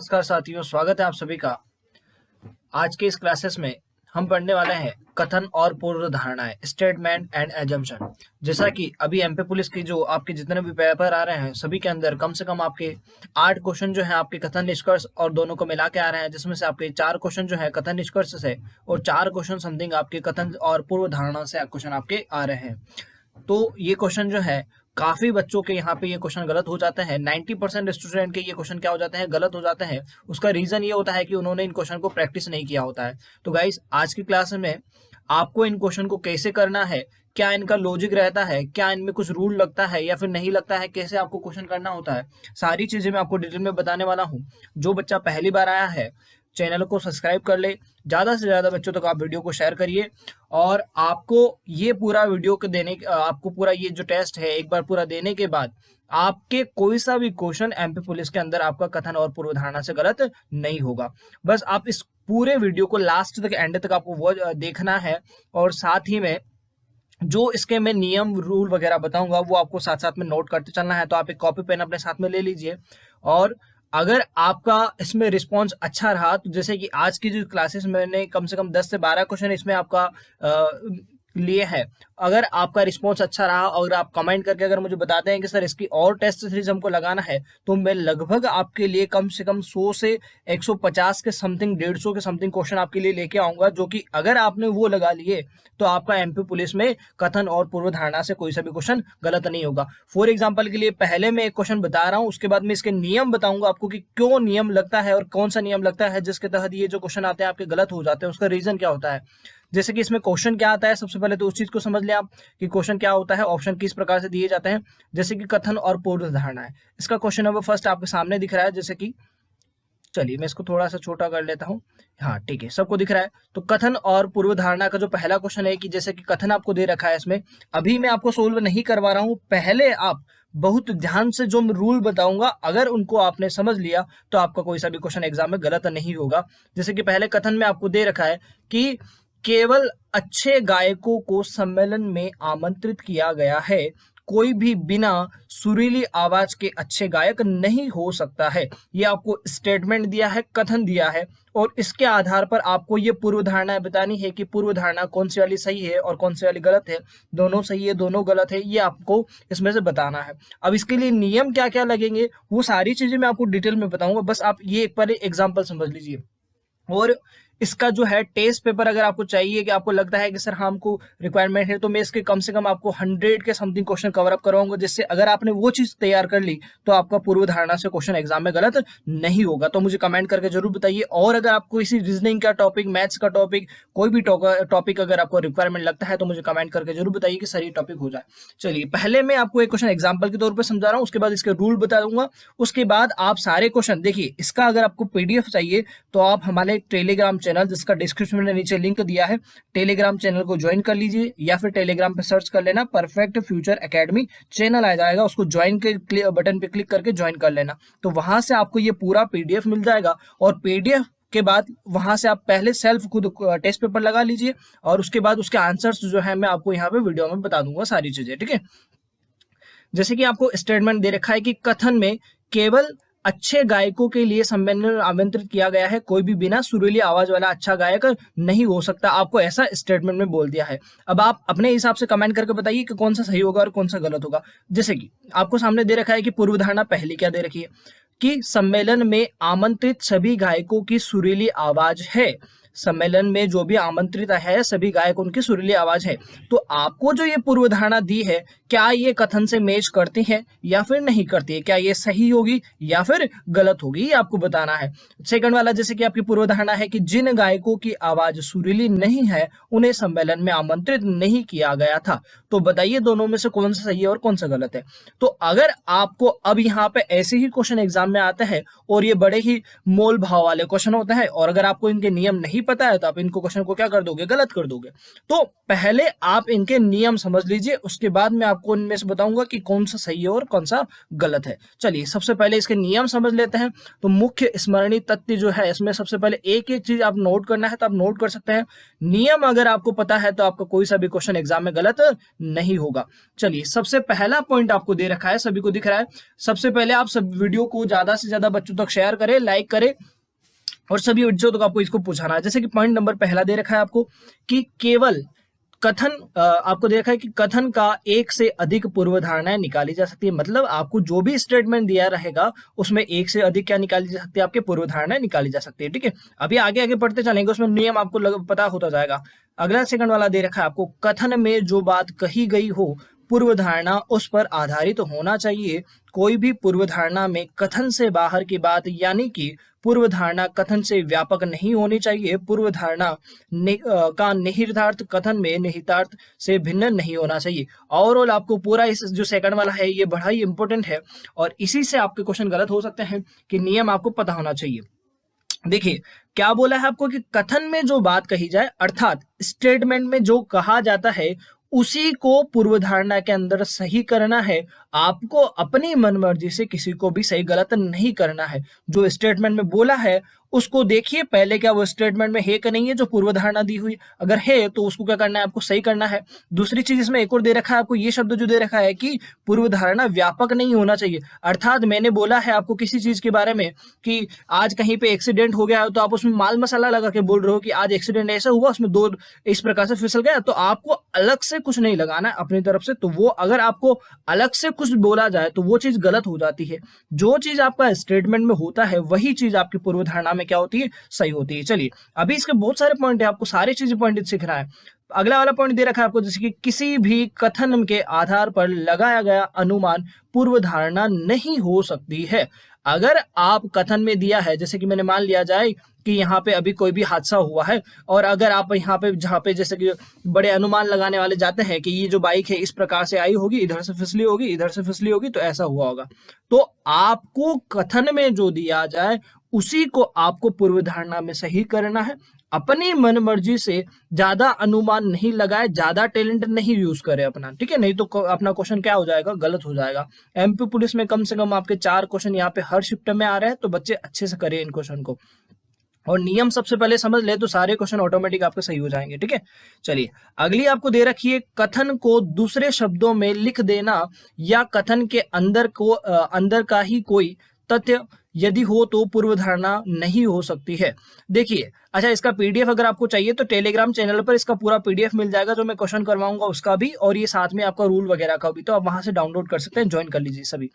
नमस्कार साथियों, स्वागत है आप सभी का। आज के इस क्लासेस में हम पढ़ने वाले हैं कथन और पूर्व धारणाएं, स्टेटमेंट एंड एजम्पशन। जैसा कि अभी एमपी पुलिस की जो आपके जितने भी पेपर आ रहे हैं सभी के अंदर कम से कम आपके 8 क्वेश्चन जो है आपके कथन निष्कर्ष और दोनों को मिला के आ रहे हैं, जिसमें से आपके 4 क्वेश्चन जो है कथन निष्कर्ष से और 4 क्वेश्चन समथिंग आपके कथन और पूर्व धारणा से क्वेश्चन आपके आ रहे हैं। तो ये क्वेश्चन जो है काफी बच्चों के यहाँ पे ये क्वेश्चन गलत हो जाते हैं। 90% स्टूडेंट के ये क्वेश्चन क्या हो जाते हैं, गलत हो जाते हैं। उसका रीजन ये होता है कि उन्होंने इन क्वेश्चन को प्रैक्टिस नहीं किया होता है। तो गाइस, आज की क्लास में आपको इन क्वेश्चन को कैसे करना है, क्या इनका लॉजिक रहता है, क्या इनमें कुछ रूल लगता है या फिर नहीं लगता है, कैसे आपको क्वेश्चन करना होता है, सारी चीजें मैं आपको डिटेल में बताने वाला हूँ। जो बच्चा पहली बार आया है चैनल को सब्सक्राइब कर ले, ज्यादा से ज्यादा बच्चों तक आप वीडियो को शेयर करिए। और आपको ये पूरा वीडियो को आपको पूरा ये जो टेस्ट है एक बार पूरा देने के बाद आपके कोई सा भी क्वेश्चन एमपी पुलिस के अंदर आपका कथन और पूर्व धारणा से गलत नहीं होगा। बस आप इस पूरे वीडियो को लास्ट तक, एंड तक आपको वो देखना है। और साथ ही में जो इसके मैं नियम रूल वगैरह बताऊंगा वो आपको साथ साथ में नोट करते चलना है। तो आप एक कॉपी पेन अपने साथ में ले लीजिए। और अगर आपका इसमें रिस्पॉन्स अच्छा रहा, तो जैसे कि आज की जो क्लासेस मैंने कम से कम 10 से 12 क्वेश्चन इसमें आपका लिए है, अगर आपका रिस्पॉन्स अच्छा रहा और आप कमेंट करके अगर मुझे बताते हैं कि सर इसकी और टेस्ट सीरीज हमको लगाना है, तो मैं लगभग आपके लिए कम से कम 100 से 150 के समथिंग, 150 के समथिंग क्वेश्चन आपके लिए लेके आऊंगा, जो कि अगर आपने वो लगा लिए तो आपका एमपी पुलिस में कथन और पूर्व धारणा से कोई सा भी क्वेश्चन गलत नहीं होगा। फॉर एग्जाम्पल के लिए पहले मैं एक क्वेश्चन बता रहा हूँ, उसके बाद मैं इसके नियम बताऊंगा आपको कि क्यों नियम लगता है और कौन सा नियम लगता है जिसके तहत ये जो क्वेश्चन आते हैं आपके गलत हो जाते हैं, उसका रीजन क्या होता है। जैसे कि इसमें क्वेश्चन क्या आता है, सबसे पहले तो उस चीज को समझ लें आप कि क्वेश्चन क्या होता है, ऑप्शन किस प्रकार से दिए जाते हैं। जैसे कि कथन और पूर्व धारणा है, इसका क्वेश्चन नंबर फर्स्ट आपके सामने दिख रहा है। जैसे कि चलिए मैं इसको थोड़ा सा छोटा कर लेता हूँ। हाँ ठीक है, सबको दिख रहा है। तो कथन और पूर्व धारणा का जो पहला क्वेश्चन है कि जैसे कि कथन आपको दे रखा है, इसमें अभी मैं आपको सोल्व नहीं करवा रहा हूँ, पहले आप बहुत ध्यान से जो रूल बताऊंगा अगर उनको आपने समझ लिया तो आपका कोई सा भी क्वेश्चन एग्जाम में गलत नहीं होगा। जैसे कि पहले कथन में आपको दे रखा है कि केवल अच्छे गायकों को सम्मेलन में आमंत्रित किया गया है, कोई भी बिना सुरीली आवाज के अच्छे गायक नहीं हो सकता है। ये आपको स्टेटमेंट दिया है, कथन दिया है, और इसके आधार पर आपको ये पूर्व धारणा बतानी है कि पूर्व धारणा कौन सी वाली सही है और कौन सी वाली गलत है, दोनों सही है दोनों गलत है, ये आपको इसमें से बताना है। अब इसके लिए नियम क्या क्या लगेंगे वो सारी चीजें मैं आपको डिटेल में बताऊंगा, बस आप ये एक बार एग्जाम्पल समझ लीजिए। और इसका जो है टेस्ट पेपर अगर आपको चाहिए कि आपको लगता है कि सर हमको रिक्वायरमेंट है, तो मैं इसके कम से कम आपको 100 के समथिंग क्वेश्चन कवर अप करवाऊंगा, जिससे अगर आपने वो चीज तैयार कर ली तो आपका पूर्व धारणा से क्वेश्चन एग्जाम में गलत नहीं होगा। तो मुझे कमेंट करके जरूर बताइए। और अगर आपको इसी रीजनिंग का टॉपिक, मैथ्स का टॉपिक, कोई भी टॉपिक अगर आपको रिक्वायरमेंट लगता है तो मुझे कमेंट करके जरूर बताइए कि सर ये टॉपिक हो जाए। चलिए पहले मैं आपको एक क्वेश्चन एग्जाम्पल के तौर पर समझा रहा हूँ, उसके बाद इसके रूल बता दूंगा, उसके बाद आप सारे क्वेश्चन देखिए। इसका अगर आपको पीडीएफ चाहिए तो आप हमारे टेलीग्राम चैनल, जिसका डिस्क्रिप्शन में नीचे लिंक दिया है, टेलीग्राम चैनल को ज्वाइन कर लीजिए, या फिर टेलीग्राम पे सर्च कर लेना परफेक्ट फ्यूचर एकेडमी, चैनल आ जाएगा, उसको ज्वाइन के बटन पे क्लिक करके ज्वाइन कर लेना। तो वहां से आपको ये पूरा पीडीएफ मिल जाएगा, और पीडीएफ के बाद वहां से आप पहले सेल्फ खुद टेस्ट पेपर लगा लीजिए, और उसके बाद उसके आंसर्स जो है मैं आपको यहाँ पे वीडियो में बता दूंगा सारी चीजें, ठीक है। जैसे कि आपको स्टेटमेंट दे रखा है कि कथन में केवल अच्छे गायकों के लिए सम्मेलन में आमंत्रित किया गया है, कोई भी बिना सुरीली आवाज वाला अच्छा गायक नहीं हो सकता, आपको ऐसा स्टेटमेंट में बोल दिया है। अब आप अपने हिसाब से कमेंट करके बताइए कि कौन सा सही होगा और कौन सा गलत होगा। जैसे कि आपको सामने दे रखा है कि पूर्व धारणा पहली क्या दे रखी है कि सम्मेलन में आमंत्रित सभी गायकों की सुरीली आवाज है। सम्मेलन में जो भी आमंत्रित है सभी गायक, उनकी सुरीली आवाज है। तो आपको जो ये पूर्व धारणा दी है, क्या ये कथन से मैच करती है या फिर नहीं करती है, क्या ये सही होगी या फिर गलत होगी, ये आपको बताना है। सेकंड वाला, जैसे कि आपकी पूर्व धारणा है कि जिन गायकों की आवाज सुरीली नहीं है उन्हें सम्मेलन में आमंत्रित नहीं किया गया था। तो बताइए दोनों में से कौन सा सही है और कौन सा गलत है। तो अगर आपको अब यहाँ पे ऐसे ही क्वेश्चन एग्जाम में आते हैं और ये बड़े ही मोल भाव वाले क्वेश्चन होते हैं, और अगर आपको इनके नियम नहीं नहीं पता है तो आप इनको क्वेश्चन को क्या कर दोगे, गलत कर दोगे। तो पहले आप इनके नियम समझ लीजिए, उसके बाद मैं आपको इनमें से बताऊंगा कि कौन सा सही है और कौन सा गलत है। चलिए सबसे पहले इसके नियम समझ लेते हैं। तो मुख्य स्मरणीय तथ्य जो है इसमें सबसे पहले एक एक चीज आप नोट करना है तो आप नोट कर सकते हैं। नियम अगर आपको पता है तो आपका कोई सा भी क्वेश्चन एग्जाम में गलत नहीं होगा। चलिए सबसे पहला पॉइंट आपको दे रखा है, सभी को दिख रहा है। सबसे पहले आप सब वीडियो को ज्यादा से ज्यादा बच्चों तक शेयर करें, लाइक करें और सभी बच्चों तक आपको इसको पूछाना है। जैसे कि पॉइंट नंबर पहला दे रखा है आपको कि केवल कथन, आपको देखा है कि कथन का एक से अधिक पूर्व धारणाएं निकाली जा सकती है। मतलब आपको जो भी स्टेटमेंट दिया रहेगा उसमें एक से अधिक क्या निकाली जा सकती है, आपके पूर्व धारणाएं निकाली जा सकती है। ठीक है, अभी आगे आगे पढ़ते चलेंगे, उसमें नियम आपको पता होता जाएगा। अगला सेकंड वाला दे रखा है आपको, कथन में जो बात कही गई हो पूर्व धारणा उस पर आधारित होना चाहिए। कोई भी पूर्व धारणा में कथन से बाहर की बात यानी कि पूर्व धारणा कथन से व्यापक नहीं होनी चाहिए। पूर्व धारणा का निहितार्थ कथन में निहितार्थ से भिन्न नहीं होना चाहिए। ओवरऑल आपको पूरा इस जो सेकंड वाला है ये बड़ा ही इंपॉर्टेंट है और इसी से आपके क्वेश्चन गलत हो सकते हैं कि नियम आपको पता होना चाहिए। देखिए क्या बोला है आपको कि कथन में जो बात कही जाए अर्थात स्टेटमेंट में जो कहा जाता है उसी को पूर्व धारणा के अंदर सही करना है। आपको अपनी मनमर्जी से किसी को भी सही गलत नहीं करना है। जो स्टेटमेंट में बोला है उसको देखिए पहले क्या वो स्टेटमेंट में है कि नहीं है जो पूर्व धारणा दी हुई, अगर है तो उसको क्या करना है, आपको सही करना है। दूसरी चीज इसमें एक और दे रखा है आपको, ये शब्द जो दे रखा है कि पूर्व धारणा व्यापक नहीं होना चाहिए। अर्थात मैंने बोला है आपको किसी चीज के बारे में कि आज कहीं पे एक्सीडेंट हो गया तो आप उसमें माल मसाला लगा के बोल रहे हो कि आज एक्सीडेंट ऐसा हुआ उसमें दो इस प्रकार से फिसल गया, तो आपको अलग से कुछ नहीं लगाना है अपनी तरफ से। तो वो अगर आपको अलग से कुछ बोला जाए तो वो चीज गलत हो जाती है। जो चीज आपका स्टेटमेंट में होता है वही चीज आपकी पूर्व धारणा में क्या होती है, सही होती है। चलिए अभी इसके बहुत सारे पॉइंट है, आपको सारी चीजें पॉइंट सीखना है। अगला वाला पॉइंट दे रखा है आपको, जैसे कि किसी भी कथन के आधार पर लगाया गया अनुमान पूर्व धारणा नहीं हो सकती है। अगर आप कथन में दिया है, जैसे कि मैंने मान लिया जाए कि यहाँ पे अभी कोई भी हादसा हुआ है और अगर आप यहाँ पे जहाँ पे जैसे कि बड़े अनुमान लगाने वाले जाते हैं कि ये जो बाइक है इस प्रकार से आई होगी, इधर से फिसली होगी, इधर से फिसली होगी, तो ऐसा हुआ होगा। तो आपको कथन में जो दिया जाए उसी को आपको पूर्व धारणा में सही करना है। अपनी मन मर्जी से ज्यादा अनुमान नहीं लगाए, ज्यादा टैलेंट नहीं यूज करे अपना, ठीक है, नहीं तो अपना क्वेश्चन क्या हो जाएगा, गलत हो जाएगा। एमपी पुलिस में कम से कम आपके 4 क्वेश्चन यहाँ पे हर शिफ्ट में आ रहे हैं, तो बच्चे अच्छे से करें इन क्वेश्चन को और नियम सबसे पहले समझ ले तो सारे क्वेश्चन ऑटोमेटिक आपके सही हो जाएंगे। ठीक है, चलिए अगली आपको दे रखी है, कथन को दूसरे शब्दों में लिख देना या कथन के अंदर का ही कोई तथ्य यदि हो तो पूर्व धारणा नहीं हो सकती है। देखिए अच्छा, इसका पीडीएफ अगर आपको चाहिए तो टेलीग्राम चैनल पर इसका पूरा पीडीएफ मिल जाएगा, जो मैं क्वेश्चन करवाऊंगा उसका भी और ये साथ में आपका रूल वगैरह का भी, तो आप वहां से डाउनलोड कर सकते हैं, ज्वाइन कर लीजिए सभी।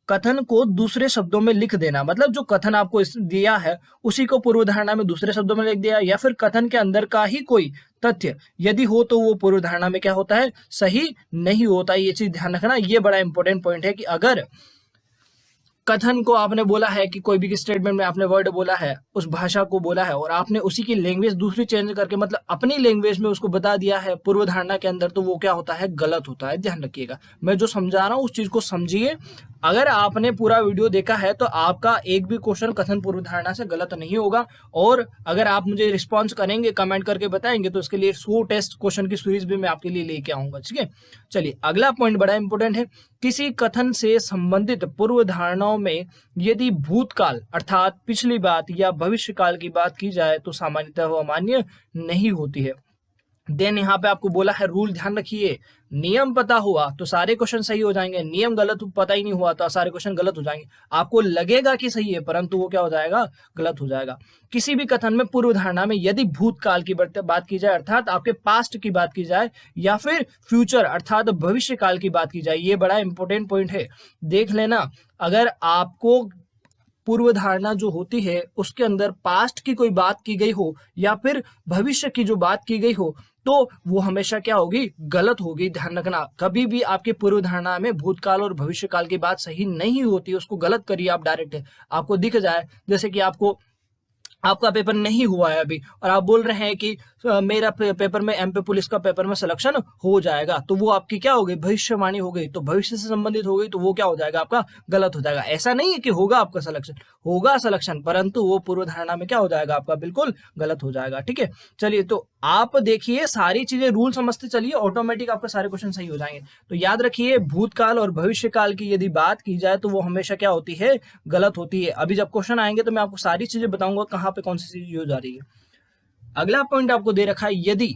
कथन को दूसरे शब्दों में लिख देना मतलब जो कथन आपको दिया है उसी को पूर्व धारणा में दूसरे शब्दों में लिख दिया, या फिर कथन के अंदर का ही कोई तथ्य यदि हो तो वो पूर्व धारणा में क्या होता है, सही नहीं होता। ये चीज ध्यान रखना, ये बड़ा इंपॉर्टेंट पॉइंट है कि अगर कथन को आपने बोला है कि कोई भी स्टेटमेंट में आपने वर्ड बोला है, उस भाषा को बोला है और आपने उसी की लैंग्वेज दूसरी चेंज करके मतलब अपनी लैंग्वेज में उसको बता दिया है पूर्व धारणा के अंदर, तो वो क्या होता है, गलत होता है। ध्यान रखिएगा, मैं जो समझा रहा हूँ उस चीज को समझिए। अगर आपने पूरा वीडियो देखा है तो आपका एक भी क्वेश्चन कथन पूर्व धारणा से गलत नहीं होगा। और अगर आप मुझे रिस्पॉन्स करेंगे, कमेंट करके बताएंगे, तो उसके लिए 100 टेस्ट क्वेश्चन की सीरीज भी मैं आपके लिए लेके आऊंगा। ठीक है, चलिए अगला पॉइंट बड़ा इंपॉर्टेंट है, किसी कथन से संबंधित पूर्व धारणाओं में यदि भूतकाल अर्थात पिछली बात या भविष्य काल की बात की जाए तो सामान्यतः वह मान्य नहीं होती है। देन यहाँ पे आपको बोला है रूल, ध्यान रखिए, नियम पता हुआ तो सारे क्वेश्चन सही हो जाएंगे, नियम गलत पता ही नहीं हुआ तो सारे क्वेश्चन गलत हो जाएंगे। आपको लगेगा कि सही है परंतु वो क्या हो जाएगा, गलत हो जाएगा। किसी भी कथन में पूर्व धारणा में यदि भूतकाल की बात की जाए अर्थात आपके पास्ट की बात की जाए या फिर फ्यूचर अर्थात भविष्य काल की बात की जाए, ये बड़ा इंपॉर्टेंट पॉइंट है, देख लेना। अगर आपको पूर्व धारणा जो होती है उसके अंदर पास्ट की कोई बात की गई हो या फिर भविष्य की जो बात की गई हो तो वो हमेशा क्या होगी, गलत होगी। ध्यान रखना, कभी भी आपकी पूर्व धारणा में भूतकाल और भविष्य काल की बात सही नहीं होती, उसको गलत करिए आप डायरेक्ट। आपको दिख जाए जैसे कि आपको आपका पेपर नहीं हुआ है अभी और आप बोल रहे हैं कि मेरा पेपर में एमपी पुलिस का पेपर में सिलेक्शन हो जाएगा, तो वो आपकी क्या हो गई, भविष्यवाणी हो गई, तो भविष्य से संबंधित हो गई, तो वो क्या हो जाएगा, आपका गलत हो जाएगा। ऐसा नहीं है कि होगा आपका सिलेक्शन, होगा सिलेक्शन, परंतु वो पूर्व धारणा में क्या हो जाएगा, आपका बिल्कुल गलत हो जाएगा। ठीक है, चलिए तो आप देखिए सारी चीजें रूल समझते चलिए, ऑटोमेटिक आपके सारे क्वेश्चन सही हो जाएंगे। तो याद रखिए भूतकाल और भविष्य काल की यदि बात की जाए तो वो हमेशा क्या होती है, गलत होती है। अभी जब क्वेश्चन आएंगे तो मैं आपको सारी चीजें बताऊंगा कहाँ पे कौन सी चीज यूज आ रही है। अगला पॉइंट आपको दे रखा है, यदि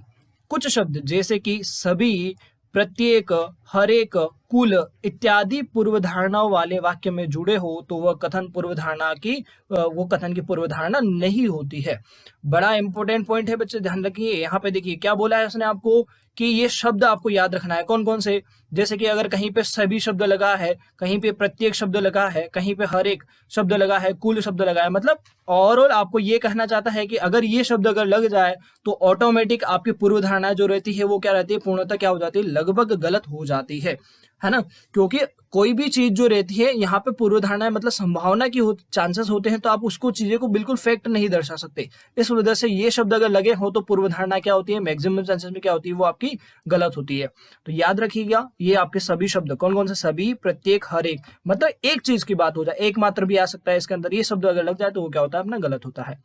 कुछ शब्द जैसे कि सभी, प्रत्येक, हर एक, कुल इत्यादि पूर्व धारणाओं वाले वाक्य में जुड़े हो तो वह कथन पूर्व धारणा की वो कथन की पूर्व धारणा नहीं होती है। बड़ा इंपॉर्टेंट पॉइंट है बच्चे, ध्यान रखिए। यहाँ पे देखिए क्या बोला है उसने आपको कि ये शब्द आपको याद रखना है, कौन कौन से, जैसे कि अगर कहीं पे सभी शब्द लगा है, कहीं पे प्रत्येक शब्द लगा है, कहीं पे हर एक शब्द लगा है, कुल शब्द लगा है, मतलब ओवरऑल आपको ये कहना चाहता है कि अगर ये शब्द अगर लग जाए तो ऑटोमेटिक आपकी पूर्व धारणा जो रहती है वो क्या रहती है, पूर्णतः क्या हो जाती है, लगभग गलत हो जाती है ना। क्योंकि कोई भी चीज जो रहती है यहाँ पे पूर्व धारणा है, मतलब संभावना की चांसेस होते हैं, तो आप उसको चीजें को बिल्कुल फैक्ट नहीं दर्शा सकते। इस वजह से ये शब्द अगर लगे हो तो पूर्व धारणा क्या होती है, मैक्सिमम चांसेस में क्या होती है, वो आपकी गलत होती है। तो याद रखिएगा ये आपके सभी शब्द, कौन कौन से, सभी, प्रत्येक, हर एक, मतलब एक चीज की बात हो जाए, एक मात्र भी आ सकता है इसके अंदर, ये शब्द अगर लग जाए तो वो क्या होता है, अपना गलत होता है।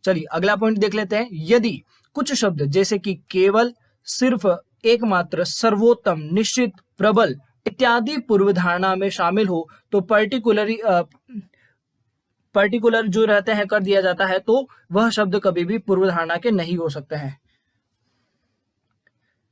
चलिए अगला पॉइंट देख लेते हैं, यदि कुछ शब्द जैसे कि केवल, सिर्फ, एकमात्र, सर्वोत्तम, निश्चित, प्रबल इत्यादि पूर्व धारणा में शामिल हो तो पर्टिकुलर जो रहते हैं कर दिया जाता है, तो वह शब्द कभी भी पूर्व धारणा के नहीं हो सकते हैं।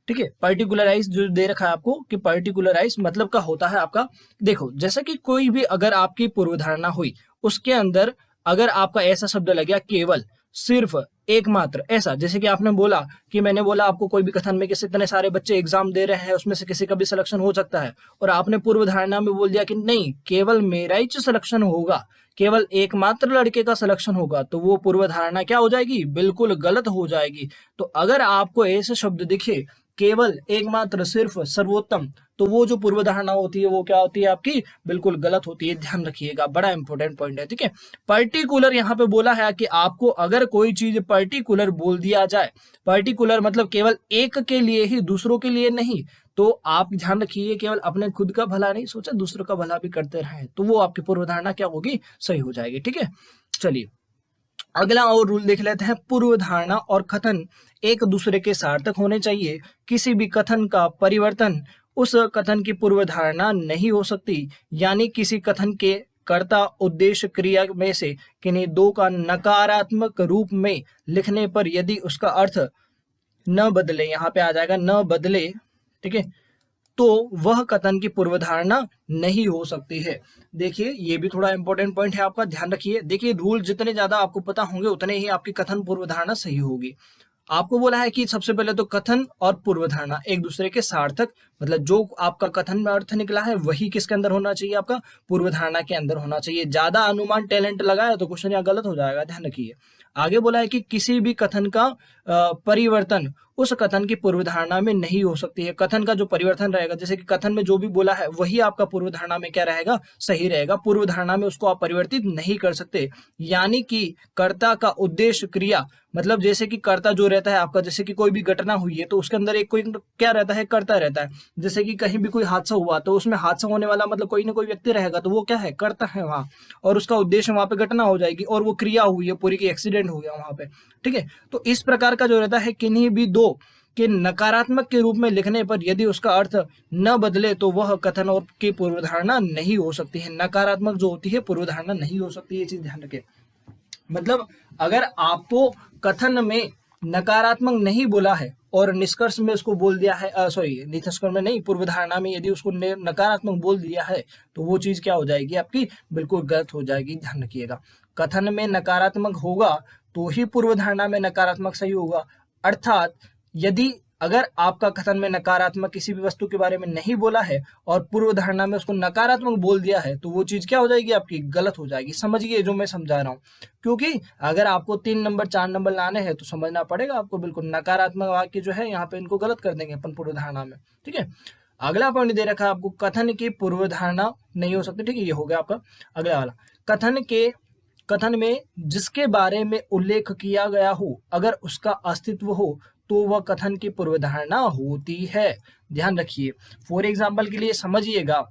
ठीक है, पर्टिकुलराइज जो दे रखा है आपको कि पर्टिकुलराइज मतलब का होता है आपका, देखो जैसे कि कोई भी अगर आपकी पूर्व धारणा हुई उसके अंदर अगर आपका ऐसा शब्द लग गया केवल, सिर्फ, एकमात्र, ऐसा जैसे कि आपने बोला कि मैंने बोला आपको कोई भी कथन में किसी इतने सारे बच्चे एग्जाम दे रहे हैं उसमें से किसी का भी सिलेक्शन हो सकता है, और आपने पूर्व धारणा में बोल दिया कि नहीं केवल मेरा ही सिलेक्शन होगा, केवल एकमात्र लड़के का सिलेक्शन होगा, तो वो पूर्व धारणा क्या हो जाएगी, बिल्कुल गलत हो जाएगी। तो अगर आपको ऐसे शब्द दिखे केवल, एकमात्र, सिर्फ, सर्वोत्तम, तो वो जो पूर्व धारणा होती है वो क्या होती है आपकी, बिल्कुल गलत होती है। ध्यान रखिएगा, बड़ा इंपॉर्टेंट पॉइंट है। ठीक है, पर्टिकुलर यहाँ पे बोला है कि आपको अगर कोई चीज पर्टिकुलर बोल दिया जाए, पर्टिकुलर मतलब केवल एक के लिए ही, दूसरों के लिए नहीं, तो आप ध्यान रखिए केवल अपने खुद का भला नहीं सोचा, दूसरों का भला भी करते रहे, तो वो आपकी पूर्व धारणा क्या होगी, सही हो जाएगी। ठीक है, चलिए अगला और रूल देख लेते हैं, पूर्व धारणा और कथन एक दूसरे के सार्थक होने चाहिए। किसी भी कथन का परिवर्तन उस कथन की पूर्व धारणा नहीं हो सकती, यानी किसी कथन के कर्ता, उद्देश्य, क्रिया में से किन्हीं दो का नकारात्मक रूप में लिखने पर यदि उसका अर्थ न बदले, यहाँ पे आ जाएगा न बदले, ठीक है, तो वह कथन की पूर्व धारणा नहीं हो सकती है। देखिए ये भी थोड़ा इंपॉर्टेंट पॉइंट है आपका, ध्यान रखिए। देखिए रूल जितने ज्यादा आपको पता होंगे उतने ही आपकी कथन पूर्व धारणा सही होगी। आपको बोला है कि सबसे पहले तो कथन और पूर्व धारणा एक दूसरे के सार्थक, मतलब जो आपका कथन में अर्थ निकला है वही किसके अंदर होना चाहिए, आपका पूर्व धारणा के अंदर होना चाहिए। ज्यादा अनुमान टैलेंट लगाया तो क्वेश्चन यहाँ गलत हो जाएगा, ध्यान रखिए। आगे बोला है कि किसी भी कथन का परिवर्तन उस कथन की पूर्व धारणा में नहीं हो सकती है। कथन का जो परिवर्तन रहेगा, जैसे कि कथन में जो भी बोला है वही आपका पूर्व धारणा में क्या रहेगा, सही रहेगा। पूर्व धारणा में उसको आप परिवर्तित नहीं कर सकते। यानी कि कर्ता का उद्देश्य, क्रिया, मतलब जैसे कि कर्ता जो रहता है आपका, जैसे कि कोई भी घटना हुई है तो उसके अंदर एक कोई क्या रहता है, कर्ता रहता है। जैसे कि कहीं भी कोई हादसा हुआ तो उसमें हादसा होने वाला मतलब कोई ना कोई व्यक्ति रहेगा, तो वो क्या है, कर्ता है वहां, और उसका उद्देश्य वहां पे घटना हो जाएगी, और वो क्रिया हुई है पूरी की, एक्सीडेंट हो गया वहां पे। ठीक है, तो इस प्रकार का जो रहता है किन्हीं भी दो के नकारात्मक के रूप में लिखने पर यदि उसका अर्थ न बदले तो वह कथन और की पूर्व धारणा नहीं हो सकती है। नकारात्मक जो होती है पूर्व धारणा नहीं हो सकती, ये चीज ध्यान रखें। मतलब अगर आपको कथन में नकारात्मक नहीं बोला है और निष्कर्ष में उसको बोल दिया है, सॉरी निष्कर्ष में नहीं, पूर्व धारणा में यदि उसको नकारात्मक बोल दिया है तो वो चीज क्या हो जाएगी, आपकी बिल्कुल गलत हो जाएगी। ध्यान रखिएगा, कथन में नकारात्मक होगा तो ही पूर्व धारणा में नकारात्मक सही होगा। अर्थात यदि अगर आपका कथन में नकारात्मक किसी भी वस्तु के बारे में नहीं बोला है और पूर्व धारणा में उसको नकारात्मक बोल दिया है तो वो चीज क्या हो जाएगी, आपकी गलत हो जाएगी। समझिए जो मैं समझा रहा हूँ, क्योंकि अगर आपको 3 नंबर 4 नंबर लाने हैं तो समझना पड़ेगा आपको। बिल्कुल नकारात्मक वाक्य जो है यहाँ पे इनको गलत कर देंगे अपन पूर्व धारणा में। ठीक है, अगला पॉइंट दे रखा है आपको, कथन की पूर्व धारणा नहीं हो सकती। ठीक है, ये हो गया आपका। अगला वाला, कथन के कथन में जिसके बारे में उल्लेख किया गया हो अगर उसका अस्तित्व हो तो वह कथन की पूर्वधारणा होती है। ध्यान रखिए, फॉर एग्जाम्पल के लिए समझिएगा,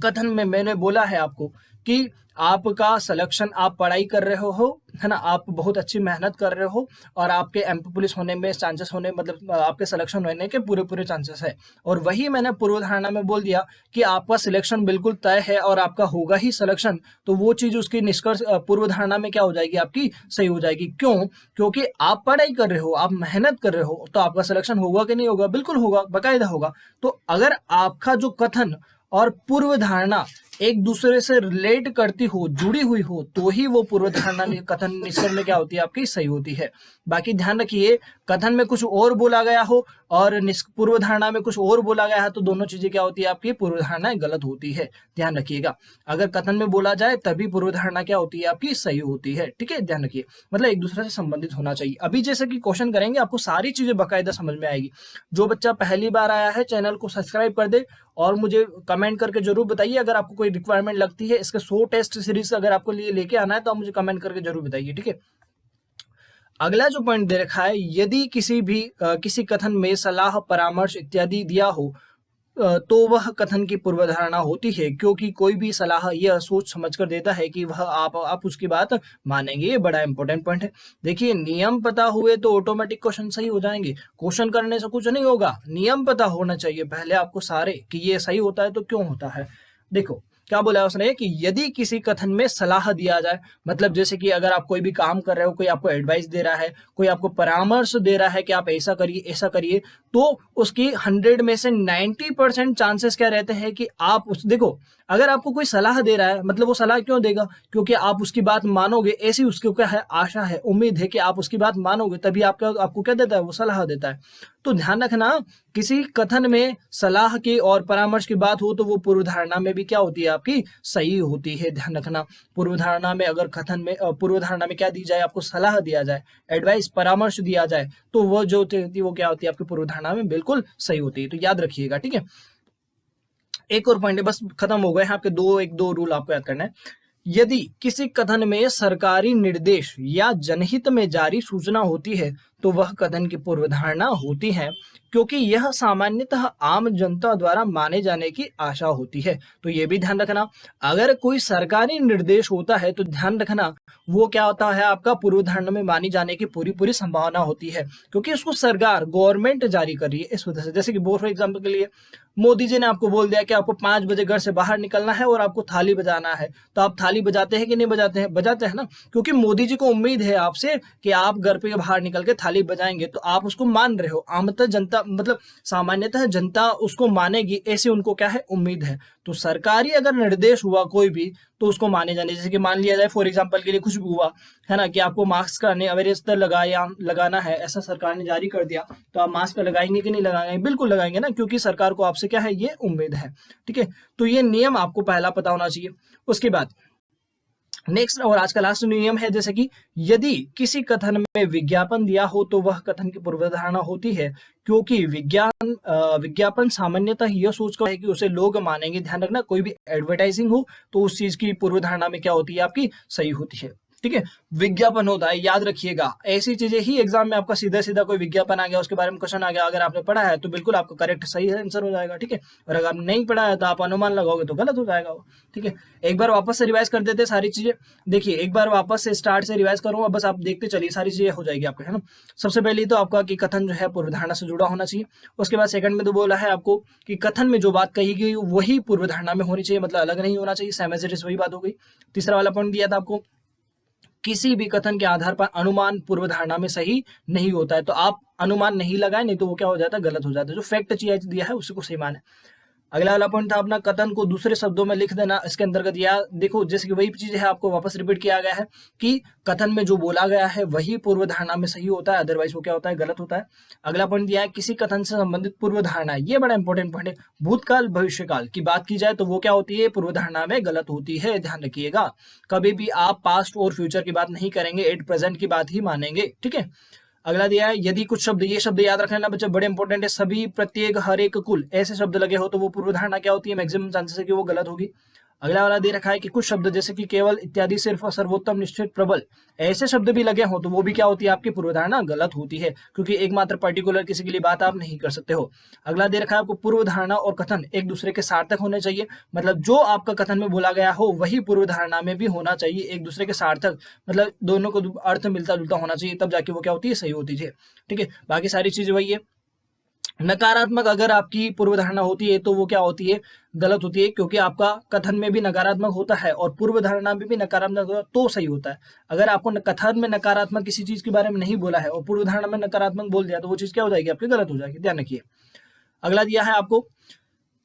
कथन में मैंने बोला है आपको कि आपका सिलेक्शन, आप पढ़ाई कर रहे हो है ना, आप बहुत अच्छी मेहनत कर रहे हो और आपके एमपी पुलिस होने में चांसेस होने, मतलब आपके सिलेक्शन होने के पूरे पूरे चांसेस है। और वही मैंने पूर्व धारणा में बोल दिया कि आपका सिलेक्शन बिल्कुल तय है और आपका होगा ही सिलेक्शन, तो वो चीज उसकी निष्कर्ष पूर्व धारणा में क्या हो जाएगी, आपकी सही हो जाएगी। क्यों? क्योंकि आप पढ़ाई कर रहे हो, आप मेहनत कर रहे हो, तो आपका सिलेक्शन होगा कि नहीं होगा? बिल्कुल होगा, बाकायदा होगा। तो अगर आपका जो कथन और पूर्व धारणा एक दूसरे से रिलेट करती हो, जुड़ी हुई हो, तो ही वो पूर्व धारणा कथन निष्कर्ष में क्या होती है, आपकी सही होती है। बाकी ध्यान रखिए, कथन में कुछ और बोला गया हो और पूर्व धारणा में कुछ और बोला गया है तो दोनों चीजें क्या होती है, आपकी पूर्व धारणा गलत होती है। ध्यान रखिएगा, अगर कथन में बोला जाए तभी पूर्व धारणा क्या होती है, आपकी सही होती है। ठीक है, ध्यान रखिए, मतलब एक दूसरे से संबंधित होना चाहिए। अभी जैसे कि क्वेश्चन करेंगे, आपको सारी चीजें बाकायदा समझ में आएगी। जो बच्चा पहली बार आया है, चैनल को सब्सक्राइब कर दे और मुझे कमेंट करके जरूर बताइए अगर आपको कोई रिक्वायरमेंट लगती है। इसके 100 टेस्ट सीरीज अगर आपको लिए लेके आना है तो आप मुझे कमेंट करके जरूर बताइए। ठीक है, अगला जो पॉइंट दे रखा है, यदि किसी कथन में सलाह, परामर्श इत्यादि दिया हो तो वह कथन की पूर्वधारणा होती है, क्योंकि कोई भी सलाह यह सोच समझकर देता है कि वह आप उसकी बात मानेंगे। ये बड़ा इंपॉर्टेंट पॉइंट है। देखिए, नियम पता हुए तो ऑटोमेटिक क्वेश्चन सही हो जाएंगे। क्वेश्चन करने से कुछ नहीं होगा, नियम पता होना चाहिए पहले आपको सारे, कि ये सही होता है तो क्यों होता है। देखो क्या बोला उसने कि यदि किसी कथन में सलाह दिया जाए, मतलब जैसे कि अगर आप कोई भी काम कर रहे हो, कोई आपको एडवाइस दे रहा है, कोई आपको परामर्श दे रहा है कि आप ऐसा करिए ऐसा करिए, तो उसकी 100 में से 90% चांसेस क्या रहते हैं कि आप उस, देखो अगर आपको कोई सलाह दे रहा है, मतलब वो सलाह क्यों देगा, क्योंकि आप उसकी बात मानोगे, ऐसी उसको क्या है, आशा है, उम्मीद है कि आप उसकी बात मानोगे, तभी आपको क्या देता है, वो सलाह देता है। तो ध्यान रखना, किसी कथन में सलाह की और परामर्श की बात हो तो वो पूर्व धारणा में भी क्या होती है, आपकी सही होती है। ध्यान रखना, पूर्व धारणा में अगर कथन में पूर्व धारणा में क्या दी जाए, आपको सलाह दिया जाए, एडवाइस, परामर्श दिया जाए, तो वो जो होती है वो क्या होती है, आपकी पूर्व धारणा में बिल्कुल सही होती है। तो याद रखिएगा। ठीक है, एक और पॉइंट है, बस खत्म हो गए हैं आपके दो रूल आपको याद करना है। यदि किसी कथन में सरकारी निर्देश या जनहित में जारी सूचना होती है तो वह कथन की पूर्वधारणा होती है, क्योंकि यह सामान्यतः आम जनता द्वारा माने जाने की आशा होती है। तो यह भी ध्यान रखना, अगर कोई सरकारी निर्देश होता है तो ध्यान रखना वो क्या होता है, आपका पूर्वधारणा में मानी जाने की पूरी पूरी संभावना होती है, क्योंकि उसको सरकार, गवर्नमेंट जारी कर रही है। इस वजह से, जैसे कि फॉर एग्जाम्पल के लिए मोदी जी ने आपको बोल दिया कि आपको 5 बजे घर से बाहर निकलना है और आपको थाली बजाना है, तो आप थाली बजाते हैं कि नहीं बजाते हैं? बजाते हैं ना, क्योंकि मोदी जी को उम्मीद है आपसे कि आप घर पे बाहर निकल के थाली बजाएंगे, तो आप उसको मान रहे हो। आमतः जनता, मतलब सामान्यतः जनता उसको मानेगी, ऐसी उनको क्या है, उम्मीद है। तो सरकारी अगर निर्देश हुआ कोई भी तो उसको माने जाने, जैसे कि मान लिया जाए फॉर एग्जाम्पल के लिए कुछ भी हुआ है ना, कि आपको मास्क का अनिवार्यता लगाना है, ऐसा सरकार ने जारी कर दिया, तो आप मास्क लगाएंगे कि नहीं लगाएंगे? बिल्कुल लगाएंगे ना, क्योंकि सरकार को आपसे क्या है, ये उम्मीद है। ठीक है, तो ये नियम आपको पहला पता होना चाहिए। उसके बाद नेक्स्ट और आज का लास्ट नियम है, जैसे कि यदि किसी कथन में विज्ञापन दिया हो तो वह कथन की पूर्वधारणा होती है, क्योंकि विज्ञापन सामान्यतः यह सोचकर है कि उसे लोग मानेंगे। ध्यान रखना, कोई भी एडवर्टाइजिंग हो तो उस चीज की पूर्वधारणा में क्या होती है, आपकी सही होती है। ठीक है, विज्ञापन होता है, याद रखिएगा। ऐसी चीजें ही एग्जाम में आपका सीधा सीधा कोई विज्ञापन आ गया, उसके बारे में क्वेश्चन आ गया, अगर आपने पढ़ा है तो बिल्कुल आपका करेक्ट सही आंसर हो जाएगा। ठीक है, और अगर आपने नहीं पढ़ा है तो आप अनुमान लगाओगे तो गलत हो जाएगा वो। ठीक है, एक बार वापस से रिवाइज कर देते सारी चीजें। देखिए, एक बार वापस से स्टार्ट से रिवाइज करूंगा, बस आप देखते चलिए, सारी चीजें हो जाएगी आपके, है ना। सबसे पहले तो आपका कि कथन जो है पूर्वधारणा से जुड़ा होना चाहिए। उसके बाद सेकंड में तो बोला है आपको कि कथन में जो बात कही गई वही पूर्वधारणा में होनी चाहिए, मतलब अलग नहीं होना चाहिए, सेम एज इट इज वही बात हो गई। तीसरा वाला पॉइंट दिया था आपको, किसी भी कथन के आधार पर अनुमान पूर्वधारणा में सही नहीं होता है, तो आप अनुमान नहीं लगाए, नहीं तो वो क्या हो जाता है, गलत हो जाता है। जो फैक्ट चीज दिया है उसी को सही माने। अगला वाला पॉइंट था अपना, कथन को दूसरे शब्दों में लिख देना। इसके अंतर्गत यह देखो, जैसे कि वही चीज है, आपको वापस रिपीट किया गया है कि कथन में जो बोला गया है वही पूर्व धारणा में सही होता है, अदरवाइज वो क्या होता है, गलत होता है। अगला पॉइंट दिया है, किसी कथन से संबंधित पूर्व धारणा, ये बड़ा इंपॉर्टेंट पॉइंट है। भूतकाल भविष्यकाल की बात की जाए तो वो क्या होती है, पूर्व धारणा में गलत होती है। ध्यान रखिएगा, कभी भी आप पास्ट और फ्यूचर की बात नहीं करेंगे, एट प्रेजेंट की बात ही मानेंगे। ठीक है, अगला दिया है, यदि कुछ शब्द, ये शब्द याद रखना ना बच्चे, बड़े इंपॉर्टेंट है, सभी, प्रत्येक, हर एक, कुल, ऐसे शब्द लगे हो तो वो पूर्वधारणा क्या होती है, मैक्सिमम चांसेस है कि वो गलत होगी। अगला वाला दे रखा है कि कुछ शब्द जैसे कि केवल, इत्यादि, सिर्फ, सर्वोत्तम, निश्चित, प्रबल, ऐसे शब्द भी लगे हो तो वो भी क्या होती है, आपकी पूर्वधारणा गलत होती है, क्योंकि एकमात्र पर्टिकुलर किसी के लिए बात आप नहीं कर सकते हो। अगला दे रखा है आपको, पूर्वधारणा और कथन एक दूसरे के सार्थक होने चाहिए, मतलब जो आपका कथन में बोला गया हो वही पूर्वधारणा में भी होना चाहिए, एक दूसरे के सार्थक, मतलब दोनों को अर्थ मिलता जुलता होना चाहिए, तब जाके वो क्या होती है, सही होती है। ठीक है, बाकी सारी चीजें वही है। नकारात्मक अगर आपकी पूर्वधारणा होती है तो वो क्या होती है, गलत होती है, क्योंकि आपका कथन में भी नकारात्मक होता है और पूर्वधारणा में भी नकारात्मक होता है तो सही होता है। अगर आपको कथन में नकारात्मक किसी चीज के बारे में नहीं बोला है और पूर्वधारणा में नकारात्मक बोल दिया तो वो चीज क्या हो जाएगी, आपकी गलत हो जाएगी, ध्यान रखिए। अगला दिया है आपको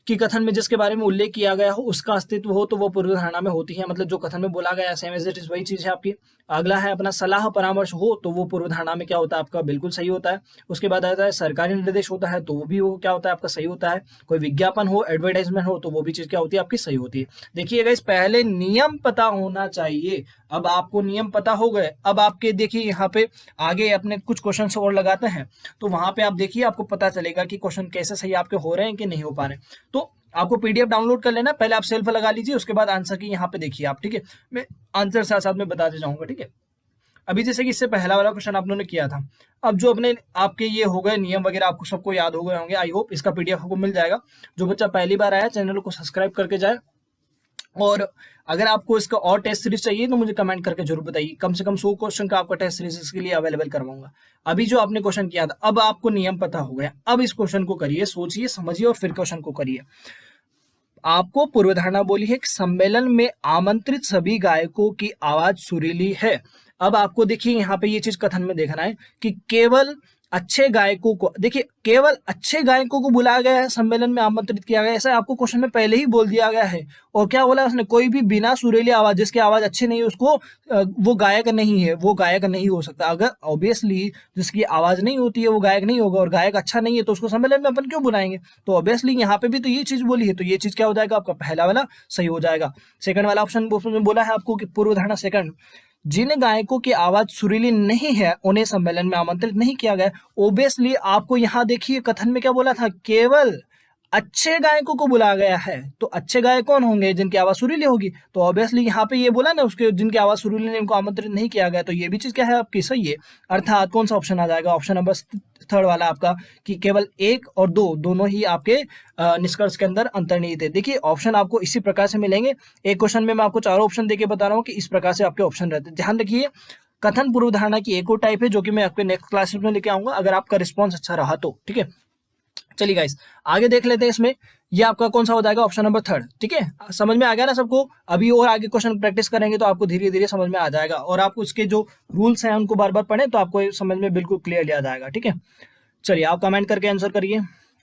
कि कथन में जिसके बारे में उल्लेख किया गया हो उसका अस्तित्व हो तो वो पूर्वधारणा में होती है, मतलब जो कथन में बोला गया है सेम एज इट इज वही चीज है आपकी। अगला है अपना सलाह परामर्श हो तो वो पूर्वधारणा में क्या होता है, आपका बिल्कुल सही होता है। उसके बाद आता है सरकारी निर्देश होता है तो वो भी वो क्या होता है, आपका सही होता है। कोई विज्ञापन हो, एडवर्टाइजमेंट हो तो वो भी चीज क्या होती है, आपकी सही होती है। देखिएगा, इस पहले नियम पता होना चाहिए। अब आपको नियम पता हो गए, अब आपके देखिए यहाँ पे आगे अपने कुछ क्वेश्चन और लगाते हैं तो वहां पे आप देखिए आपको पता चलेगा कि क्वेश्चन कैसे सही आपके हो रहे हैं कि नहीं हो पा रहे। तो आपको पीडीएफ डाउनलोड कर लेना, पहले आप सेल्फ लगा लीजिए, उसके बाद आंसर की यहाँ पे देखिए आप, ठीक है। मैं आंसर साथ साथ में बताते जाऊंगा, ठीक है। अभी जैसे कि इससे पहला वाला क्वेश्चन आप लोगों ने किया था, अब जो अपने आपके ये हो गए नियम वगैरह आपको सबको याद हो गए होंगे, आई होप इसका पीडीएफ आपको मिल जाएगा। जो बच्चा पहली बार आया चैनल को सब्सक्राइब करके जाए, और अगर आपको इसका और टेस्ट सीरीज चाहिए तो मुझे कमेंट करके जरूर बताइए, कम से कम 100 क्वेश्चन का आपका टेस्ट सीरीज इसके लिए अवेलेबल करवाऊंगा। अभी जो आपने क्वेश्चन किया था, अब आपको नियम पता हो गया, अब इस क्वेश्चन को करिए, सोचिए समझिए और फिर क्वेश्चन को करिए। आपको पूर्वधारणा बोली है कि सम्मेलन में आमंत्रित सभी गायकों की आवाज सुरीली है। अब आपको देखिए यहाँ पे ये चीज कथन में देखना है कि केवल अच्छे गायकों को, देखिए केवल अच्छे गायकों को बुलाया गया है, सम्मेलन में आमंत्रित किया गया, ऐसा आपको क्वेश्चन में पहले ही बोल दिया गया है। और क्या बोला उसने, कोई भी बिना सुरीली आवाज, जिसकी आवाज अच्छी नहीं है उसको वो गायक नहीं है, वो गायक नहीं हो सकता। अगर ऑब्वियसली जिसकी आवाज नहीं होती है वो गायक नहीं होगा, और गायक अच्छा नहीं है तो उसको सम्मेलन में अपन क्यों बुलाएंगे। तो ऑब्वियसली यहाँ पे भी तो ये चीज बोली है, तो ये चीज क्या हो जाएगा, आपका पहला वाला सही हो जाएगा। सेकंड वाला ऑप्शन बोला है आपको कि पूर्वधारणा सेकंड, जिन गायकों की आवाज सुरीली नहीं है उन्हें सम्मेलन में आमंत्रित नहीं किया गया। ओबियसली आपको यहाँ देखिए कथन में क्या बोला था, केवल अच्छे गायकों को बुलाया गया है, तो अच्छे गायक कौन होंगे, जिनकी आवाज सुरीली होगी। तो ऑब्वियसली यहाँ पे ये बोला ना, उसके जिनकी आवाज सुरीली नहीं उनको आमंत्रित नहीं किया गया, तो ये भी चीज क्या है आपकी सही है। अर्थात कौन सा ऑप्शन आ जाएगा, ऑप्शन नंबर थर्ड वाला आपका, कि केवल एक और दो दोनों ही आपके निष्कर्ष के अंदर अंतर्निहित है। देखिए ऑप्शन आपको इसी प्रकार से मिलेंगे, एक क्वेश्चन में मैं आपको चारों ऑप्शन देके बता रहा हूँ कि इस प्रकार से आपके ऑप्शन रहते हैं। ध्यान रखिए, कथन पूर्वधारणा की एक और टाइप है जो कि मैं आपके नेक्स्ट क्लासेस में लेके आऊंगा, अगर आपका रिस्पॉन्स अच्छा रहा तो, ठीक है। चलिए गाइस आगे देख लेते हैं, इसमें ये आपका कौन सा हो जाएगा, ऑप्शन नंबर थर्ड, ठीक है। समझ में आ गया ना सबको, अभी और आगे क्वेश्चन प्रैक्टिस करेंगे तो आपको धीरे धीरे समझ में आ जाएगा, और आप उसके जो रूल्स हैं उनको बार बार पढ़ें तो आपको समझ में बिल्कुल क्लियरली आ जाएगा, ठीक है। चलिए आप कमेंट करके आंसर करिए,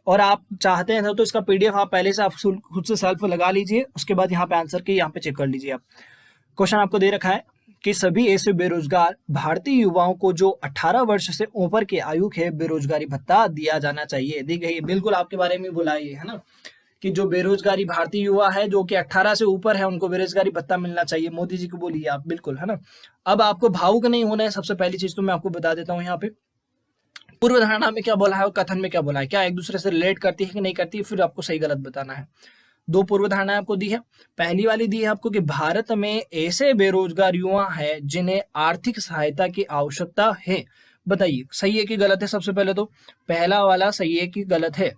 और आप चाहते हैं तो इसका पीडीएफ आप पहले से आप खुद से सेल्फ लगा लीजिए, उसके बाद यहाँ पे आंसर के यहाँ पे चेक कर लीजिए आप। क्वेश्चन आपको दे रखा है कि सभी ऐसे बेरोजगार भारतीय युवाओं को जो 18 वर्ष से ऊपर के आयु के बेरोजगारी भत्ता दिया जाना चाहिए। देखिए बिल्कुल आपके बारे में बोला है ना, कि जो बेरोजगारी भारतीय युवा है जो कि 18 से ऊपर है उनको बेरोजगारी भत्ता मिलना चाहिए, मोदी जी को बोलिए आप, बिल्कुल है ना। अब आपको भावुक नहीं होना है, सबसे पहली चीज तो मैं आपको बता देता हूँ यहाँ पे पूर्वधारणा में क्या बोला है और कथन में क्या बोला है, क्या एक दूसरे से रिलेट करती है कि नहीं करती है, फिर आपको सही गलत बताना है। दो पूर्वधारणाएं आपको दी है। पहली वाली दी है आपको कि भारत में ऐसे बेरोजगार युवा हैं जिन्हें आर्थिक सहायता की आवश्यकता है। बताइए सही है कि गलत है। सबसे पहले तो पहला वाला सही है कि गलत है,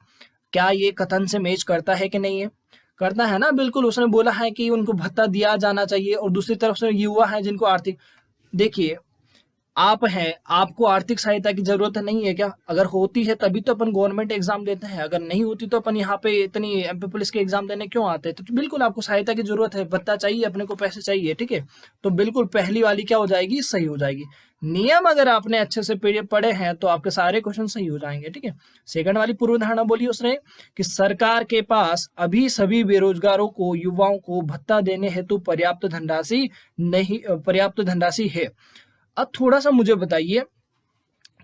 क्या ये कथन से मैच करता है कि नहीं है, करता है ना, बिल्कुल। उसने बोला है कि उनको भत्ता दिया जाना चाहिए, और दूसरी तरफ से युवा है जिनको आर्थिक, देखिए आप हैं, आपको आर्थिक सहायता की जरूरत नहीं है क्या, अगर होती है तभी तो अपन गवर्नमेंट एग्जाम देते हैं, अगर नहीं होती तो अपन यहाँ पे इतनी एमपी पुलिस के एग्जाम देने क्यों आते हैं। तो बिल्कुल आपको सहायता की जरूरत है, भत्ता चाहिए, अपने को पैसे चाहिए, ठीक है। तो बिल्कुल पहली वाली क्या हो जाएगी, सही हो जाएगी। नियम अगर आपने अच्छे से पढ़े हैं तो आपके सारे क्वेश्चन सही हो जाएंगे, ठीक है। सेकंड वाली पूर्वधारणा बोली उसने कि सरकार के पास अभी सभी बेरोजगारों को, युवाओं को भत्ता देने हेतु पर्याप्त धनराशि है। अब थोड़ा सा मुझे बताइए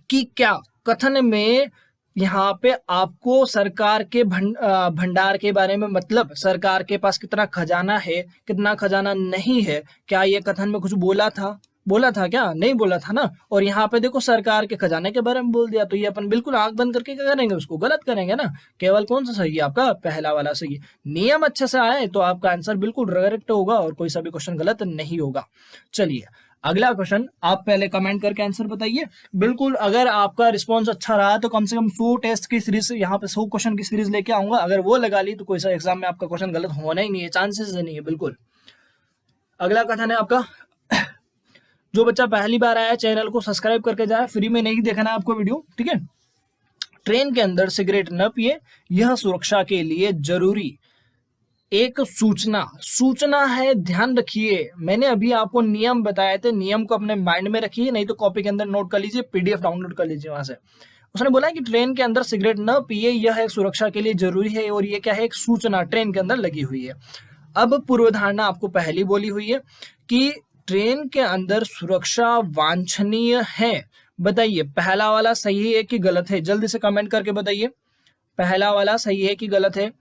कि क्या कथन में यहाँ पे आपको सरकार के भंडार के बारे में, मतलब सरकार के पास कितना खजाना है कितना खजाना नहीं है, क्या ये कथन में कुछ बोला था, बोला था क्या? नहीं बोला था ना। और यहाँ पे देखो सरकार के खजाने के बारे में बोल दिया, तो ये अपन बिल्कुल आंख बंद करके क्या करेंगे, उसको गलत करेंगे ना। केवल कौन सा सही है आपका? पहला वाला सही है। नियम अच्छे से आए तो आपका आंसर बिल्कुल करेक्ट होगा और कोई सा भी क्वेश्चन गलत नहीं होगा। चलिए अगला क्वेश्चन, आप पहले कमेंट करके आंसर बताइए। बिल्कुल अगर आपका रिस्पॉन्स अच्छा रहा तो कम से कम 100 टेस्ट की सीरीज, यहाँ पे 100 क्वेश्चन की सीरीज लेके आऊंगा। अगर वो लगा ली तो कोई सा एग्जाम में आपका क्वेश्चन गलत होना ही नहीं है, चांसेस नहीं है बिल्कुल। अगला कथन है आपका, जो बच्चा पहली बार आया चैनल को सब्सक्राइब करके जाए, फ्री में नहीं देखना है आपको वीडियो, ठीक है। ट्रेन के अंदर सिगरेट न पिए, यह सुरक्षा के लिए जरूरी एक सूचना है, ध्यान रखिए। मैंने अभी आपको नियम बताए थे, नियम को अपने माइंड में रखिए, नहीं तो कॉपी के अंदर नोट कर लीजिए, पीडीएफ डाउनलोड कर लीजिए वहां से। उसने बोला है कि ट्रेन के अंदर सिगरेट न पिए, यह एक सुरक्षा के लिए जरूरी है, और ये क्या है, एक सूचना ट्रेन के अंदर लगी हुई है। अब पूर्व धारणा आपको पहली बोली हुई है कि ट्रेन के अंदर सुरक्षा वांछनीय है। बताइए पहला वाला सही है कि गलत है? जल्दी से कमेंट करके बताइए, पहला वाला सही है कि गलत है?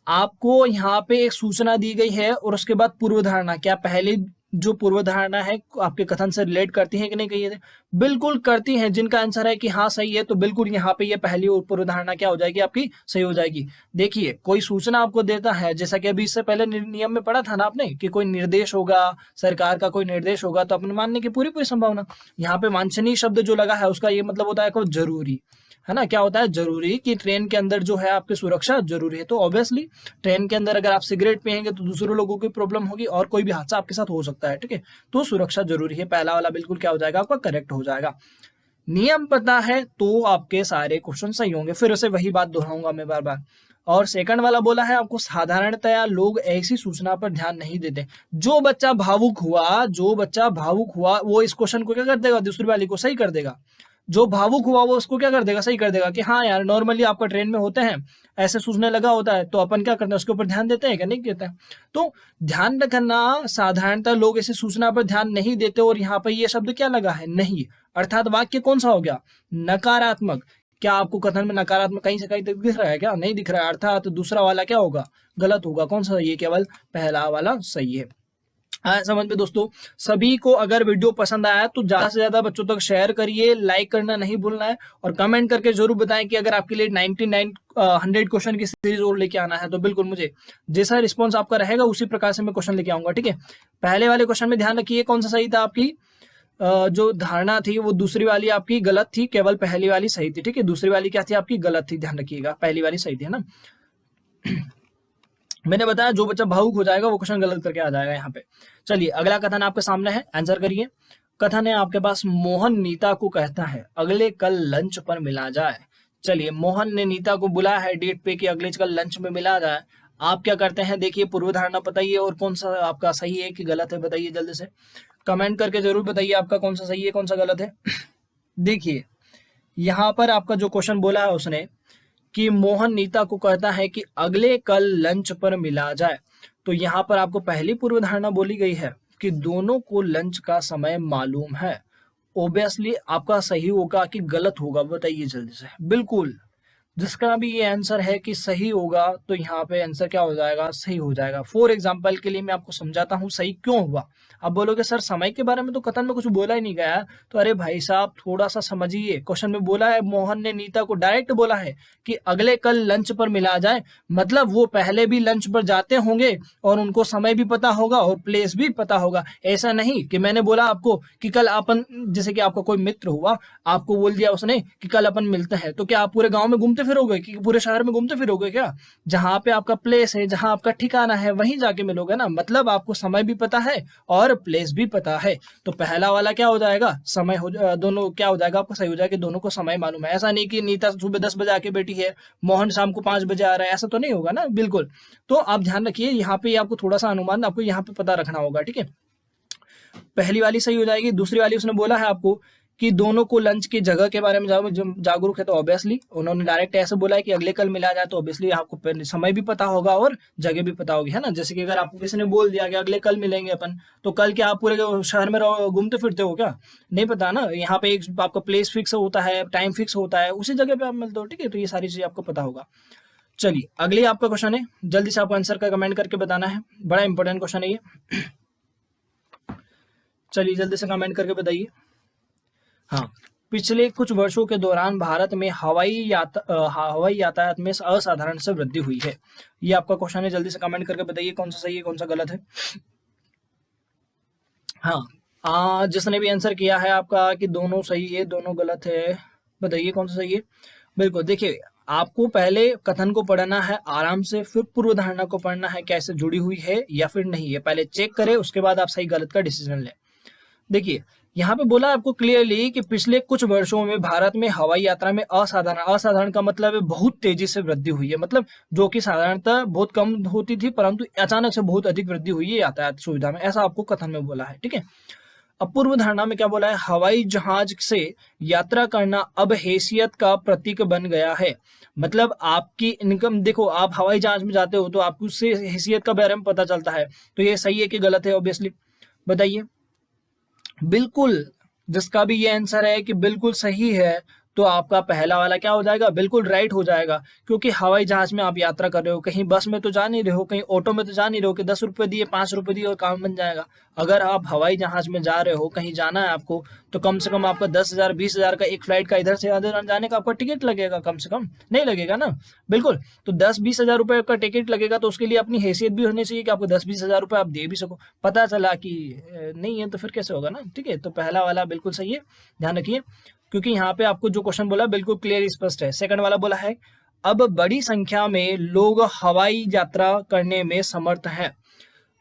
आपको यहाँ पे एक सूचना दी गई है और उसके बाद पूर्व धारणा, क्या पहले जो पूर्व धारणा है आपके कथन से रिलेट करती है कि नहीं? कहिए। बिल्कुल करती है। जिनका आंसर है कि हाँ सही है, तो बिल्कुल यहाँ पे ये पहली पूर्व धारणा क्या हो जाएगी आपकी? सही हो जाएगी। देखिए कोई सूचना आपको देता है, जैसा कि अभी इससे पहले नियम में पढ़ा था ना आपने, कि कोई निर्देश होगा, सरकार का कोई निर्देश होगा, तो अपने मानने की पूरी पूरी संभावना। यहाँ पे वांछनीय शब्द जो लगा है उसका ये मतलब होता है जरूरी, है ना। क्या होता है? जरूरी, कि ट्रेन के अंदर जो है आपकी सुरक्षा जरूरी है। तो ऑब्वियसली ट्रेन के अंदर अगर आप सिगरेट पिएंगे तो दूसरे लोगों की प्रॉब्लम होगी और कोई भी हादसा आपके साथ हो सकता है, ठीक है। तो सुरक्षा जरूरी है, पहला वाला बिल्कुल क्या हो जाएगा आपका? करेक्ट हो जाएगा। नियम पता है तो आपके सारे क्वेश्चन सही होंगे, फिर उसे वही बात दोहराऊंगा मैं बार बार। और सेकंड वाला बोला है आपको, साधारणतया लोग ऐसी सूचना पर ध्यान नहीं देते। जो बच्चा भावुक हुआ वो इस क्वेश्चन को क्या कर देगा? दूसरी वाली को सही कर देगा। जो भावुक हुआ वो उसको क्या कर देगा? सही कर देगा, कि हाँ यार नॉर्मली आपका ट्रेन में होते हैं, ऐसे सूझने लगा होता है, तो अपन क्या करते हैं, उसके ऊपर ध्यान देते हैं क्या? नहीं देते हैं। तो ध्यान रखना, साधारणतः लोग ऐसी सूचना पर ध्यान नहीं देते, और यहाँ पर ये शब्द क्या लगा है? नहीं। अर्थात वाक्य कौन सा हो गया? नकारात्मक। क्या आपको कथन में नकारात्मक कहीं से कहीं तक दिख रहा है क्या? नहीं दिख रहा है। अर्थात दूसरा वाला क्या होगा? गलत होगा। कौन सा? ये केवल पहला वाला सही है। समझ में दोस्तों? सभी को अगर वीडियो पसंद आया तो ज्यादा से ज्यादा बच्चों तक शेयर करिए, लाइक करना नहीं भूलना है, और कमेंट करके जरूर बताएं कि अगर आपके लिए 99 100 क्वेश्चन की सीरीज और लेके आना है तो बिल्कुल मुझे जैसा रिस्पॉन्स आपका रहेगा उसी प्रकार से मैं क्वेश्चन लेके आऊंगा, ठीक है। पहले वाले क्वेश्चन में ध्यान रखिए कौन सा सही था। आपकी जो धारणा थी वो दूसरी वाली आपकी गलत थी, केवल पहली वाली सही थी, ठीक है। दूसरी वाली क्या थी आपकी? गलत थी, ध्यान रखिएगा। पहली वाली सही थी, है ना। मैंने बताया जो बच्चा भावुक हो जाएगा वो क्वेश्चन गलत करके आ जाएगा यहाँ पे। चलिए अगला कथन आपके सामने है, आंसर करिए। कथन है आपके पास, मोहन नीता को कहता है अगले कल लंच पर मिला जाए। चलिए मोहन ने नीता को बुलाया है डेट पे कि अगले कल लंच में मिला जाए। आप क्या करते हैं? देखिए पूर्व धारणा बताइए और कौन सा आपका सही है कि गलत है, बताइए जल्दी से कमेंट करके जरूर बताइए आपका कौन सा सही है कौन सा गलत है। देखिए यहाँ पर आपका जो क्वेश्चन बोला है उसने कि मोहन नीता को कहता है कि अगले कल लंच पर मिला जाए, तो यहाँ पर आपको पहली पूर्व धारणा बोली गई है कि दोनों को लंच का समय मालूम है। ओबियसली आपका सही होगा कि गलत होगा, बताइए जल्दी से। बिल्कुल जिसका भी ये आंसर है कि सही होगा तो यहाँ पे आंसर क्या हो जाएगा? सही हो जाएगा। फॉर एग्जाम्पल के लिए मैं आपको समझाता हूँ सही क्यों हुआ। आप बोलोगे सर समय के बारे में तो कथन में कुछ बोला ही नहीं गया, तो अरे भाई साहब थोड़ा सा समझिए। क्वेश्चन में बोला है मोहन ने नीता को डायरेक्ट बोला है कि अगले कल लंच पर मिला जाए, मतलब वो पहले भी लंच पर जाते होंगे और उनको समय भी पता होगा और प्लेस भी पता होगा। ऐसा नहीं कि मैंने बोला आपको कि कल अपन, जैसे कि आपका कोई मित्र हुआ, आपको बोल दिया उसने कि कल अपन मिलते हैं, तो क्या आप पूरे गांव में घूमते फिरोगे कि पूरे शहर में घूमते फिरोगे? क्या जहां पे आपका प्लेस है, जहां आपका ठिकाना है वहीं जाके मिलोगे ना। मतलब आपको समय भी पता है और प्लेस भी पता है। तो पहला वाला क्या हो जाएगा? समय हो दोनों क्या हो जाएगा आपका? सही हो जाएगा, दोनों को समय मालूम है। ऐसा नहीं कि नीता सुबह 10 बजे आके बैठी है, मोहन शाम को 5 बजे आ रहा है, ऐसा तो नहीं होगा ना, बिल्कुल। तो आप ध्यान रखिए यहाँ पे आपको थोड़ा सा अनुमान आपको यहाँ पे पता रखना होगा, ठीक है। पहली वाली सही हो जाएगी। दूसरी वाली उसने बोला है आपको कि दोनों को लंच की जगह के बारे में जागरूक है, तो ऑब्वियसली उन्होंने डायरेक्ट ऐसे बोला है कि अगले कल मिला जाए, तो ऑब्वियसली आपको समय भी पता होगा और जगह भी पता होगी, है ना। जैसे कि अगर आपको किसी ने बोल दिया कि अगले कल मिलेंगे अपन, तो कल क्या आप पूरे शहर में घूमते फिरते हो क्या? नहीं पता ना। यहाँ पे एक आपका प्लेस फिक्स होता है, टाइम फिक्स होता है, उसी जगह पे आप मिलते हो, ठीक है। तो ये सारी चीजें आपको पता होगा। चलिए अगली आपका क्वेश्चन है, जल्दी से आपको आंसर का कमेंट करके बताना है, बड़ा इंपॉर्टेंट क्वेश्चन है ये। चलिए जल्दी से कमेंट करके बताइए। हाँ, पिछले कुछ वर्षों के दौरान भारत में हवाई यातायात में असाधारण से वृद्धि हुई है। ये आपका क्वेश्चन है, जल्दी से कमेंट करके बताइए कौन सा सही है कौन सा गलत है। हाँ, जिसने भी आंसर किया है आपका कि दोनों सही है दोनों गलत है, बताइए कौन सा सही है। बिल्कुल, देखिए आपको पहले कथन को पढ़ना है आराम से, फिर पूर्व धारणा को पढ़ना है कैसे जुड़ी हुई है या फिर नहीं है, पहले चेक करें उसके बाद आप सही गलत का डिसीजन लें। देखिए यहाँ पे बोला आपको क्लियरली कि पिछले कुछ वर्षों में भारत में हवाई यात्रा में असाधारण का मतलब है बहुत तेजी से वृद्धि हुई है, मतलब जो कि साधारणतः बहुत कम होती थी परंतु अचानक से बहुत अधिक वृद्धि हुई है यातायात सुविधा में, ऐसा आपको कथन में बोला है। ठीक है, अब पूर्व धारणा में क्या बोला है, हवाई जहाज से यात्रा करना अब हैसियत का प्रतीक बन गया है। मतलब आपकी इनकम, देखो आप हवाई जहाज में जाते हो तो आपको उससे हैसियत का बारे में पता चलता है, तो ये सही है कि गलत है ऑब्वियसली, बताइए। बिल्कुल, जिसका भी ये आंसर है कि बिल्कुल सही है, तो आपका पहला वाला क्या हो जाएगा, बिल्कुल राइट हो जाएगा। क्योंकि हवाई जहाज में आप यात्रा कर रहे हो, कहीं बस में तो जा नहीं रहे हो, कहीं ऑटो में तो जा नहीं रहे हो कि 10 रुपए दिए 5 रुपए दिए और काम बन जाएगा। अगर आप हवाई जहाज में जा रहे हो, कहीं जाना है आपको, तो कम से कम आपका 10,000 20,000 का एक फ्लाइट का इधर से उधर जाने का आपका टिकट लगेगा, कम से कम नहीं लगेगा ना। बिल्कुल, तो 10-20 हजार रुपए का टिकट लगेगा, तो उसके लिए अपनी हैसियत भी होनी चाहिए कि आपको 10-20 हजार रुपए आप दे भी सको। पता चला कि नहीं है तो फिर कैसे होगा ना। ठीक है, तो पहला वाला बिल्कुल सही है, ध्यान रखिए, क्योंकि यहाँ पे आपको जो क्वेश्चन बोला बिल्कुल क्लियर स्पष्ट है। सेकंड वाला बोला है अब बड़ी संख्या में लोग हवाई यात्रा करने में समर्थ हैं।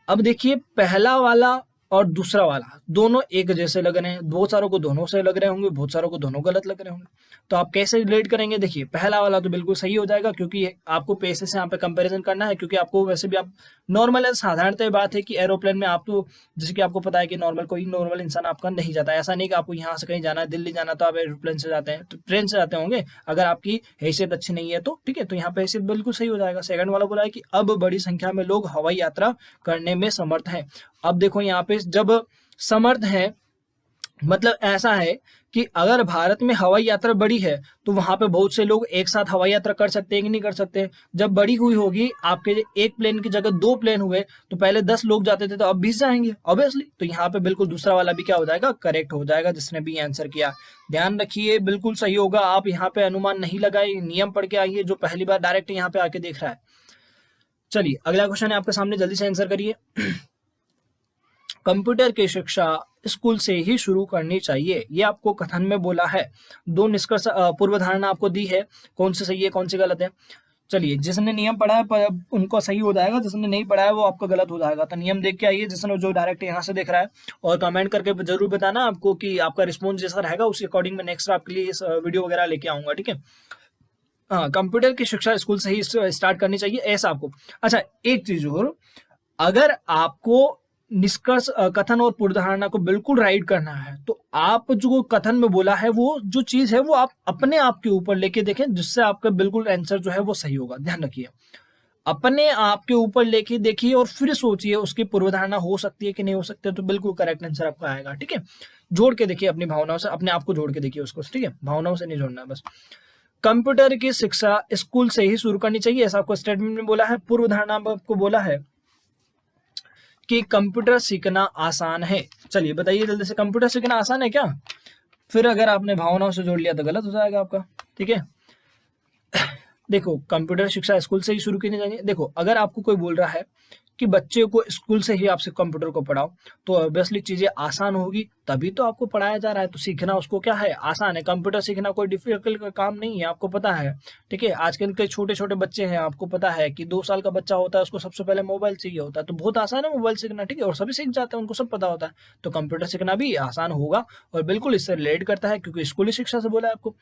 अब देखिए पहला वाला और दूसरा वाला दोनों एक जैसे लग रहे हैं, बहुत सारों को दोनों से लग रहे होंगे, बहुत सारों को दोनों गलत लग रहे होंगे, तो आप कैसे रिलेट करेंगे। देखिए पहला वाला तो बिल्कुल सही हो जाएगा, क्योंकि आपको पैसे से यहाँ पे कंपैरिजन करना है, क्योंकि आपको वैसे भी आप नॉर्मल है, साधारणतः बात है कि एरोप्लेन में आप तो, जैसे कि आपको पता है कि कोई नॉर्मल इंसान आपका नहीं जाता, ऐसा नहीं कि आपको यहाँ से कहीं जाना है, दिल्ली जाना तो आप एरोप्लेन से जाते हैं, तो ट्रेन से जाते होंगे अगर आपकी हैसियत अच्छी नहीं है तो। ठीक है, तो यहाँ पे हैसियत बिल्कुल सही हो जाएगा। सेकंड वाला बोला है कि अब बड़ी संख्या में लोग हवाई यात्रा करने में समर्थ हैं। अब देखो यहाँ पे जब समर्थ है मतलब ऐसा है कि अगर भारत में हवाई यात्रा बड़ी है तो वहां पे बहुत से लोग एक साथ हवाई यात्रा कर सकते हैं कि नहीं कर सकते। जब बड़ी हुई होगी, आपके एक प्लेन की जगह 2 प्लेन हुए, तो पहले 10 लोग जाते थे तो अब 20 जाएंगे ऑब्वियसली। तो यहाँ पे बिल्कुल दूसरा वाला भी क्या हो जाएगा, करेक्ट हो जाएगा, जिसने भी आंसर किया। ध्यान रखिए बिल्कुल सही होगा, आप यहाँ पे अनुमान नहीं लगाए, नियम पढ़ के आइए जो पहली बार डायरेक्ट यहाँ पे आके देख रहा है। चलिए अगला क्वेश्चन है आपके सामने, जल्दी से आंसर करिए। कंप्यूटर की शिक्षा स्कूल से ही शुरू करनी चाहिए, ये आपको कथन में बोला है। दो निष्कर्ष पूर्व धारणा आपको दी है, कौन सी सही है कौन सी गलत है। चलिए जिसने नियम पढ़ा है पर उनको सही हो जाएगा, जिसने नहीं पढ़ा है वो आपका गलत हो जाएगा। तो नियम देख के आइए, जिसने जो डायरेक्ट यहाँ से देख रहा है, और कमेंट करके जरूर बताना आपको कि आपका रिस्पॉन्स जैसा रहेगा उसके अकॉर्डिंग मैं नेक्स्ट आपके लिए इस वीडियो वगैरह लेके आऊंगा। ठीक है, हाँ, कंप्यूटर की शिक्षा स्कूल से ही स्टार्ट करनी चाहिए ऐसा आपको। अच्छा एक चीज और, अगर आपको निष्कर्ष कथन और पूर्वधारणा को बिल्कुल राइट करना है तो आप जो कथन में बोला है वो जो चीज है वो आप अपने आप के ऊपर लेके देखें, जिससे आपका बिल्कुल आंसर जो है वो सही होगा। ध्यान रखिए, अपने आप के ऊपर लेके देखिए और फिर सोचिए उसकी पूर्वधारणा हो सकती है कि नहीं हो सकती है, तो बिल्कुल करेक्ट आंसर आपका आएगा। ठीक है, जोड़ के देखिए अपनी भावनाओं से, अपने आप को जोड़ के देखिए उसको। ठीक है, भावनाओं से नहीं जोड़ना बस। कंप्यूटर की शिक्षा स्कूल से ही शुरू करनी चाहिए ऐसा आपको स्टेटमेंट में बोला है। पूर्व धारणा आपको बोला है कि कंप्यूटर सीखना आसान है। चलिए बताइए जल्दी से, कंप्यूटर सीखना आसान है क्या। फिर अगर आपने भावनाओं से जोड़ लिया तो गलत हो जाएगा आपका। ठीक है, देखो कंप्यूटर शिक्षा स्कूल से ही शुरू करनी चाहिए। देखो अगर आपको कोई बोल रहा है कि बच्चे को स्कूल से ही आपसे कंप्यूटर को पढ़ाओ, तो ऑब्वियसली चीजें आसान होगी, तभी तो आपको पढ़ाया जा रहा है, तो सीखना उसको क्या है, आसान है। कंप्यूटर सीखना कोई डिफिकल्ट का काम नहीं है, आपको पता है। ठीक है, आजकल के छोटे छोटे बच्चे हैं, आपको पता है कि 2 साल का बच्चा होता है उसको सबसे पहले मोबाइल चाहिए होता है, तो बहुत आसान है मोबाइल सीखना। ठीक है, और सभी सीख जाते हैं, उनको सब पता होता है, तो कंप्यूटर सीखना भी आसान होगा और बिल्कुल इससे रिलेट करता है, क्योंकि स्कूली शिक्षा से बोला है आपको।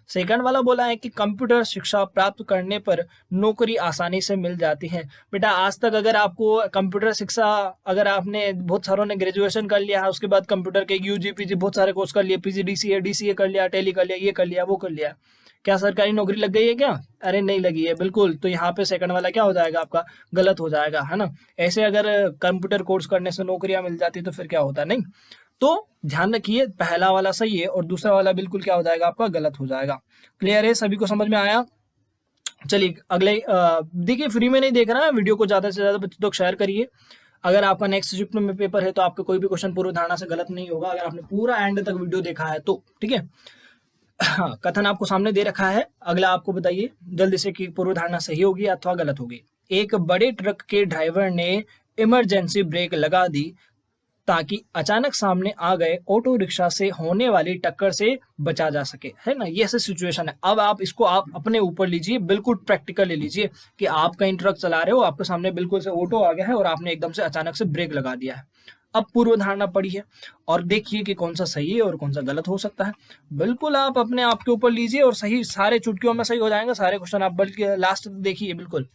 सेकंड वाला बोला है कि कंप्यूटर शिक्षा प्राप्त करने पर नौकरी आसानी से मिल जाती है। बेटा आज तक अगर आपको कंप्यूटर शिक्षा, अगर आपने बहुत सारों ने ग्रेजुएशन कर लिया है, उसके बाद कंप्यूटर के यूजी पीजी बहुत सारे कोर्स कर लिए, पीजी डीसीए कर लिया, टेली कर लिया, ये कर लिया वो कर लिया, क्या सरकारी नौकरी लग गई है क्या। अरे नहीं लगी है बिल्कुल, तो यहाँ पे सेकंड वाला क्या हो जाएगा आपका, गलत हो जाएगा, है ना। ऐसे अगर कंप्यूटर कोर्स करने से नौकरियां मिल जाती तो फिर क्या होता, नहीं। तो ध्यान रखिए पहला वाला सही है और दूसरा वाला बिल्कुल क्या हो जाएगा आपका, गलत हो जाएगा। क्लियर है, सभी को समझ में आया। चलिए अगले देखिए फ्री में नहीं देख रहा है वीडियो को, ज्यादा से ज्यादा बच्चों तक शेयर करिए। अगर आपका नेक्स्ट शिफ्ट में पेपर है तो आपका कोई भी क्वेश्चन पूर्व धारणा से गलत नहीं होगा, अगर आपने पूरा एंड तक वीडियो देखा है तो, ठीक है। हाँ, कथन आपको सामने दे रखा है। अगला आपको बताइए जल्दी से कि पूर्व धारणा सही होगी अथवा गलत होगी। एक बड़े ट्रक के ड्राइवर ने इमरजेंसी ब्रेक लगा दी ताकि अचानक सामने आ गए ऑटो रिक्शा से होने वाली टक्कर से बचा जा सके, है ना। ये ऐसी सिचुएशन है। अब आप इसको आप अपने ऊपर लीजिए, बिल्कुल प्रैक्टिकल ले लीजिए कि आप कहीं ट्रक चला रहे हो, आपके सामने बिल्कुल से ऑटो आ गया है और आपने एकदम से अचानक से ब्रेक लगा दिया है। अब पूर्व धारणा पड़ी है और देखिए कि कौन सा सही है और कौन सा गलत हो सकता है। बिल्कुल आप अपने आप के ऊपर लीजिए और सही, सारे चुटकियों में सही हो जाएंगे सारे क्वेश्चन। आप बल्कि लास्ट देखिए, बिल्कुल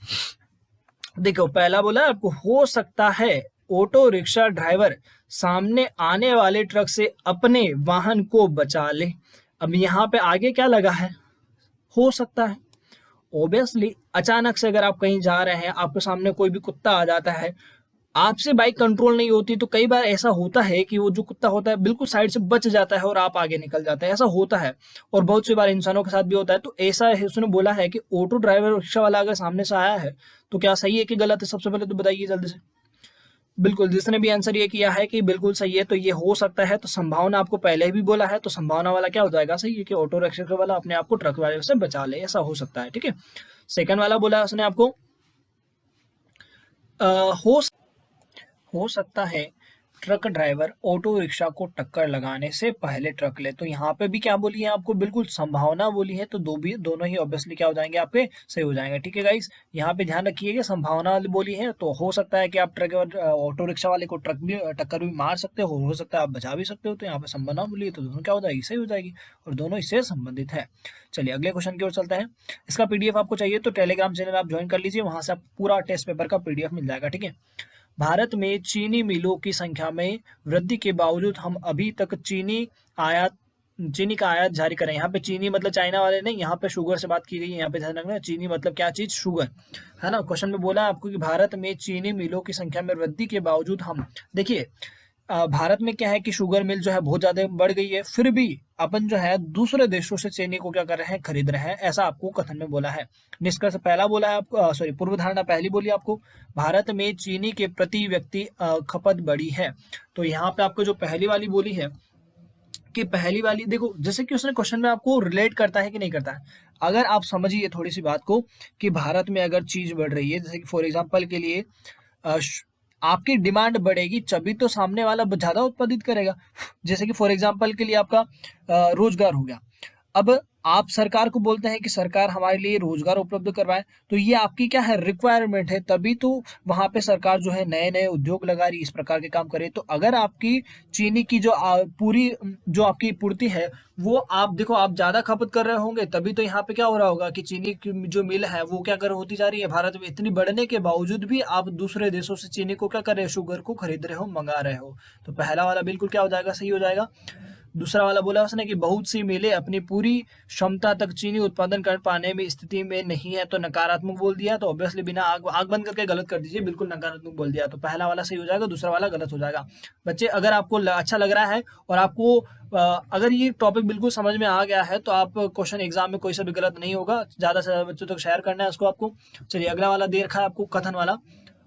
देखो पहला बोला आपको, हो सकता है ऑटो रिक्शा ड्राइवर सामने आने वाले ट्रक से अपने वाहन को बचा ले। अब यहाँ पे आगे क्या लगा है, हो सकता है। ऑब्वियसली अचानक से अगर आप कहीं जा रहे हैं, आपके सामने कोई भी कुत्ता आ जाता है, आपसे बाइक कंट्रोल नहीं होती तो कई बार ऐसा होता है कि वो जो कुत्ता होता है बिल्कुल साइड से बच जाता है और आप आगे निकल जाते हैं, ऐसा होता है। और बहुत सी बार इंसानों के साथ भी होता है। तो ऐसा है, उसने बोला है कि ऑटो ड्राइवर रिक्शा वाला अगर सामने से आया है तो क्या सही है कि गलत है, सबसे पहले तो बताइए जल्दी से। बिल्कुल, जिसने भी आंसर ये किया है कि बिल्कुल सही है, तो ये हो सकता है, तो संभावना आपको पहले भी बोला है, तो संभावना वाला क्या हो जाएगा, सही है कि ऑटो रिक्शा वाला अपने आप को ट्रक वाले से बचा ले, ऐसा हो सकता है, ठीक है। सेकंड वाला बोला उसने आपको हो सकता है ट्रक ड्राइवर ऑटो रिक्शा को टक्कर लगाने से पहले ट्रक ले। तो यहाँ पे भी क्या बोली है आपको, बिल्कुल संभावना बोली है, तो दोनों ही ऑब्वियसली क्या हो जाएंगे, आपके सही हो जाएंगे, ठीक है गाइस। यहाँ पे ध्यान रखिएगा, संभावना वाली बोली है, तो हो सकता है कि आप ट्रक ऑटो रिक्शा वाले को टक्कर भी मार सकते हो सकता है आप बचा भी सकते हो। तो यहाँ पे संभावना बोली है, तो दोनों क्या हो जाएगी, सही हो जाएगी, और दोनों इससे संबंधित है। चलिए अगले क्वेश्चन की ओर चलते हैं। इसका पीडीएफ आपको चाहिए तो टेलीग्राम चैनल आप ज्वाइन कर लीजिए, वहां से आप पूरा टेस्ट पेपर का पीडीएफ मिल जाएगा, ठीक है। भारत में चीनी मिलों की संख्या में वृद्धि के बावजूद हम अभी तक चीनी का आयात जारी करें। यहाँ पे चीनी मतलब चाइना वाले नहीं, यहाँ पे शुगर से बात की गई है। यहाँ पे ध्यान रखना, चीनी मतलब क्या चीज, शुगर, है ना। क्वेश्चन में बोला आपको कि भारत में चीनी मिलों की संख्या में वृद्धि के बावजूद हम, देखिए भारत में क्या है कि शुगर मिल जो है बहुत ज्यादा बढ़ गई है, फिर भी अपन जो है दूसरे देशों से चीनी को क्या कर रहे हैं, खरीद रहे हैं, ऐसा आपको कथन में बोला है। निष्कर्ष पहला बोला है आपको, सॉरी पूर्व धारणा पहली बोली आपको, भारत में चीनी के प्रति व्यक्ति खपत बढ़ी है। तो यहाँ पे आपको जो पहली वाली बोली है कि पहली वाली, देखो जैसे कि उसने क्वेश्चन में आपको रिलेट करता है कि नहीं करता है। अगर आप समझिए थोड़ी सी बात को कि भारत में अगर चीज बढ़ रही है, जैसे कि फॉर एग्जाम्पल के लिए आपकी डिमांड बढ़ेगी तभी तो सामने वाला ज्यादा उत्पादित करेगा। जैसे कि फॉर एग्जांपल के लिए आपका रोजगार हो गया। अब आप सरकार को बोलते हैं कि सरकार हमारे लिए रोजगार उपलब्ध करवाए, तो ये आपकी क्या है, रिक्वायरमेंट है, तभी तो वहां पे सरकार जो है नए नए उद्योग लगा रही, इस प्रकार के काम करे। तो अगर आपकी चीनी की जो पूरी जो आपकी पूर्ति है वो आप देखो आप ज्यादा खपत कर रहे होंगे, तभी तो यहाँ पे क्या हो रहा होगा कि चीनी की जो मिल है वो क्या कर होती जा रही है। भारत में इतनी बढ़ने के बावजूद भी आप दूसरे देशों से चीनी को क्या कर रहे हो, शुगर को खरीद रहे हो, मंगा रहे हो। तो पहला वाला बिल्कुल क्या हो जाएगा, सही हो जाएगा। दूसरा वाला बोला उसने कि बहुत सी मिलें अपनी पूरी क्षमता तक चीनी उत्पादन कर पाने में स्थिति में नहीं है, तो नकारात्मक बोल दिया। तो ऑब्वियसली बिना आग बंद करके गलत कर दीजिए, बिल्कुल नकारात्मक बोल दिया। तो पहला वाला सही हो जाएगा, दूसरा वाला गलत हो जाएगा। बच्चे अगर आपको अच्छा लग रहा है और आपको अगर ये टॉपिक बिल्कुल समझ में आ गया है तो आप क्वेश्चन एग्जाम में कोई सा भी गलत नहीं होगा। ज्यादा से ज्यादा बच्चों तक शेयर करना है उसको आपको। चलिए अगला वाला दे रखा है आपको, कथन वाला।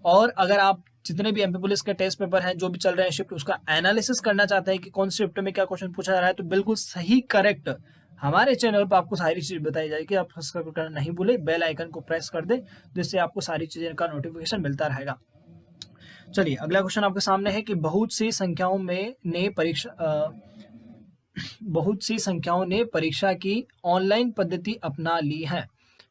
और अगर आप जितने भी एमपी पुलिस के टेस्ट पेपर हैं जो भी चल रहे हैं शिफ्ट, उसका एनालिसिस करना चाहते हैं कि कौन सी शिफ्ट में क्या क्वेश्चन पूछा जा रहा है, तो बिल्कुल सही करेक्ट हमारे चैनल पर आपको सारी चीज बताई जाएगी। आप सब्सक्राइब करना नहीं भूले, बेल आइकन को प्रेस कर दे, जिससे आपको सारी चीजें का नोटिफिकेशन मिलता रहेगा। चलिए अगला क्वेश्चन आपके सामने है कि बहुत सी संख्याओं ने परीक्षा की ऑनलाइन पद्धति अपना ली है,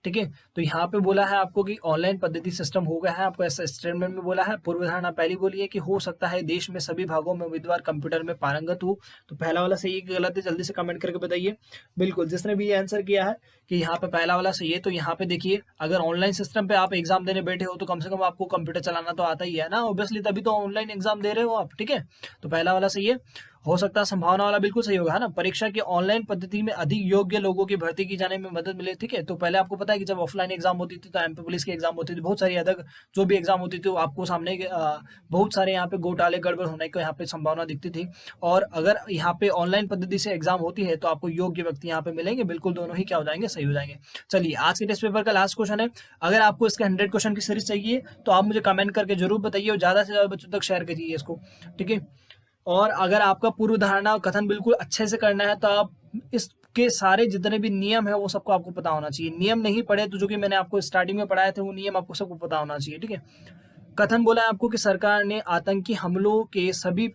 ठीक है। तो यहाँ पे बोला है आपको कि ऑनलाइन पद्धति सिस्टम हो गया है, आपको ऐसा स्टेटमेंट में बोला है। पूर्व धारणा पहली बोली है कि हो सकता है देश में सभी भागों में उम्मीदवार कंप्यूटर में पारंगत हो। तो पहला वाला सही है कि गलत है, जल्दी से कमेंट करके बताइए। बिल्कुल, जिसने भी ये आंसर किया है कि यहाँ पे पहला वाला सही है, तो यहाँ पे देखिए अगर ऑनलाइन सिस्टम पे आप एग्जाम देने बैठे हो तो कम से कम आपको कंप्यूटर चलाना तो आता ही है ना, ऑब्वियसली, तभी तो ऑनलाइन एग्जाम दे रहे हो आप, ठीक है। तो पहला वाला सही है। हो सकता है संभावना वाला बिल्कुल सही होगा, है ना। परीक्षा की ऑनलाइन पद्धति में अधिक योग्य लोगों की भर्ती की जाने में मदद मिले, ठीक है। तो पहले आपको पता है कि जब ऑफलाइन एग्जाम होती थी तो एमपी पुलिस की एग्जाम होती थी, बहुत सारी अदर जो भी एग्जाम होती थी वो आपको सामने बहुत सारे यहाँ पे घोटाले गड़बड़ होने की यहाँ पे संभावना दिखती थी। और अगर यहाँ पे ऑनलाइन पद्धति से एग्जाम होती है तो आपको योग्य व्यक्ति यहाँ पे मिलेंगे, बिल्कुल दोनों ही क्या हो जाएंगे, सही हो जाएंगे। चलिए आज के टेस्ट पेपर का लास्ट क्वेश्चन है। अगर आपको इसके 100 क्वेश्चन की सीरीज चाहिए तो आप मुझे कमेंट करके जरूर बताइए और ज्यादा से ज्यादा बच्चों तक शेयर करिए इसको, ठीक है। और अगर आपका पूर्व धारणा और कथन बिल्कुल अच्छे से करना है तो आप इसके सारे जितने भी नियम है वो सबको आपको पता होना चाहिए। नियम नहीं पढ़े तो जो कि मैंने आपको स्टार्टिंग में पढ़ाए थे वो नियम आपको सबको पता होना चाहिए, ठीक है। कथन बोला है आपको कि सरकार ने आतंकी हमलों के सभी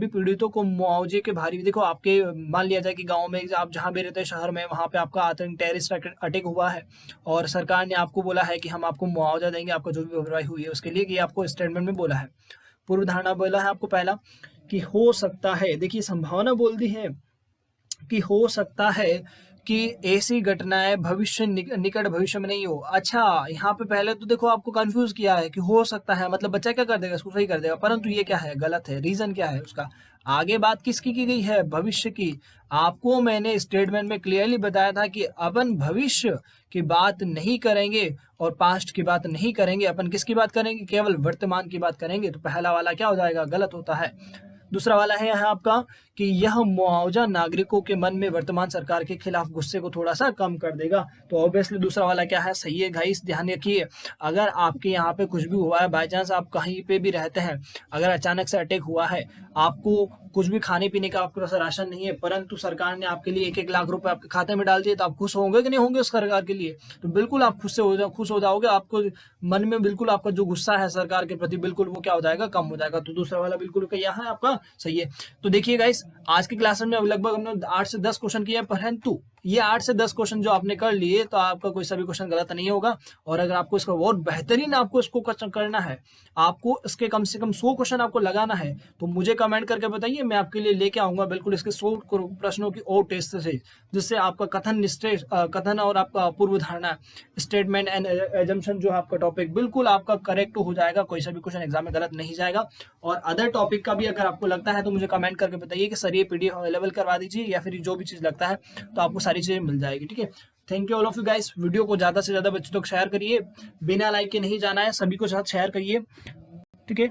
पीड़ितों को मुआवजे के भारी, देखो आपके मान लिया जाए कि गांव में आप जहां भी रहते हैं शहर में, वहां पे आपका आतंक टेररिस्ट अटैक हुआ है और सरकार ने आपको बोला है कि हम आपको मुआवजा देंगे आपको जो भी बेवरवाही हुई है उसके लिए, कि आपको स्टेटमेंट में बोला है। पूर्व धारणा बोला है आपको पहला कि हो सकता है, देखिए संभावना बोल दी है कि हो सकता है कि ऐसी घटनाएं भविष्य निकट भविष्य में नहीं हो। अच्छा, यहाँ पे पहले तो देखो आपको कंफ्यूज किया है कि हो सकता है मतलब बच्चा क्या कर देगा, इसको सही कर देगा, परंतु ये क्या है, गलत है। रीजन क्या है उसका, आगे बात किसकी की गई है, भविष्य की। आपको मैंने स्टेटमेंट में क्लियरली बताया था कि अपन भविष्य की बात नहीं करेंगे और पास्ट की बात नहीं करेंगे, अपन किसकी बात करेंगे, केवल वर्तमान की बात करेंगे। तो पहला वाला क्या हो जाएगा, गलत होता है। दूसरा वाला है यहाँ आपका कि यह मुआवजा नागरिकों के मन में वर्तमान सरकार के खिलाफ गुस्से को थोड़ा सा कम कर देगा। तो ऑब्वियसली दूसरा वाला क्या है, सही है गाइस। ध्यान रखिए, अगर आपके यहाँ पे कुछ भी हुआ है, बाई चांस आप कहीं पे भी रहते हैं, अगर अचानक से अटैक हुआ है, आपको कुछ भी खाने पीने का आपके पास राशन नहीं है, परंतु सरकार ने आपके लिए 1-1 लाख रुपए आपके खाते में डाल दिए, तो आप खुश होंगे कि नहीं होंगे उस सरकार के लिए, तो बिल्कुल आप खुश हो जाओगे। आपको मन में बिल्कुल आपका जो गुस्सा है सरकार के प्रति बिल्कुल वो क्या हो जाएगा, कम हो जाएगा। तो दूसरा वाला बिल्कुल यहाँ है आपका सही है। तो देखिए गाइस, आज की क्लास में लगभग हमने 8 से 10 क्वेश्चन किए, परंतु ये 8 से 10 क्वेश्चन जो आपने कर लिए तो आपका कोई सा भी क्वेश्चन गलत नहीं होगा। और अगर आपको इसका और बेहतरीन आपको इसको करना है, आपको इसके कम से कम 100 क्वेश्चन आपको लगाना है, तो मुझे कमेंट करके बताइए, मैं आपके लिए लेके आऊंगा बिल्कुल इसके 100 प्रश्नों की और टेस्ट से, जिससे आपका कथन और आपका पूर्व धारणा, स्टेटमेंट एंड एजम्पशन जो आपका टॉपिक बिल्कुल आपका करेक्ट हो जाएगा, कोई सा भी क्वेश्चन एग्जाम में गलत नहीं जाएगा। और अदर टॉपिक का भी अगर आपको लगता है तो मुझे कमेंट करके बताइए कि सर ये पीडीएफ अवेलेबल करवा दीजिए, या फिर जो भी चीज लगता है तो आपको सारी चीजें मिल जाएगी, ठीक है। Thank you all of you guys. Video को ज्यादा से ज्यादा बच्चों तक शेयर करिए, बिना लाइक के नहीं जाना है, सभी को साथ शेयर करिए, ठीक है।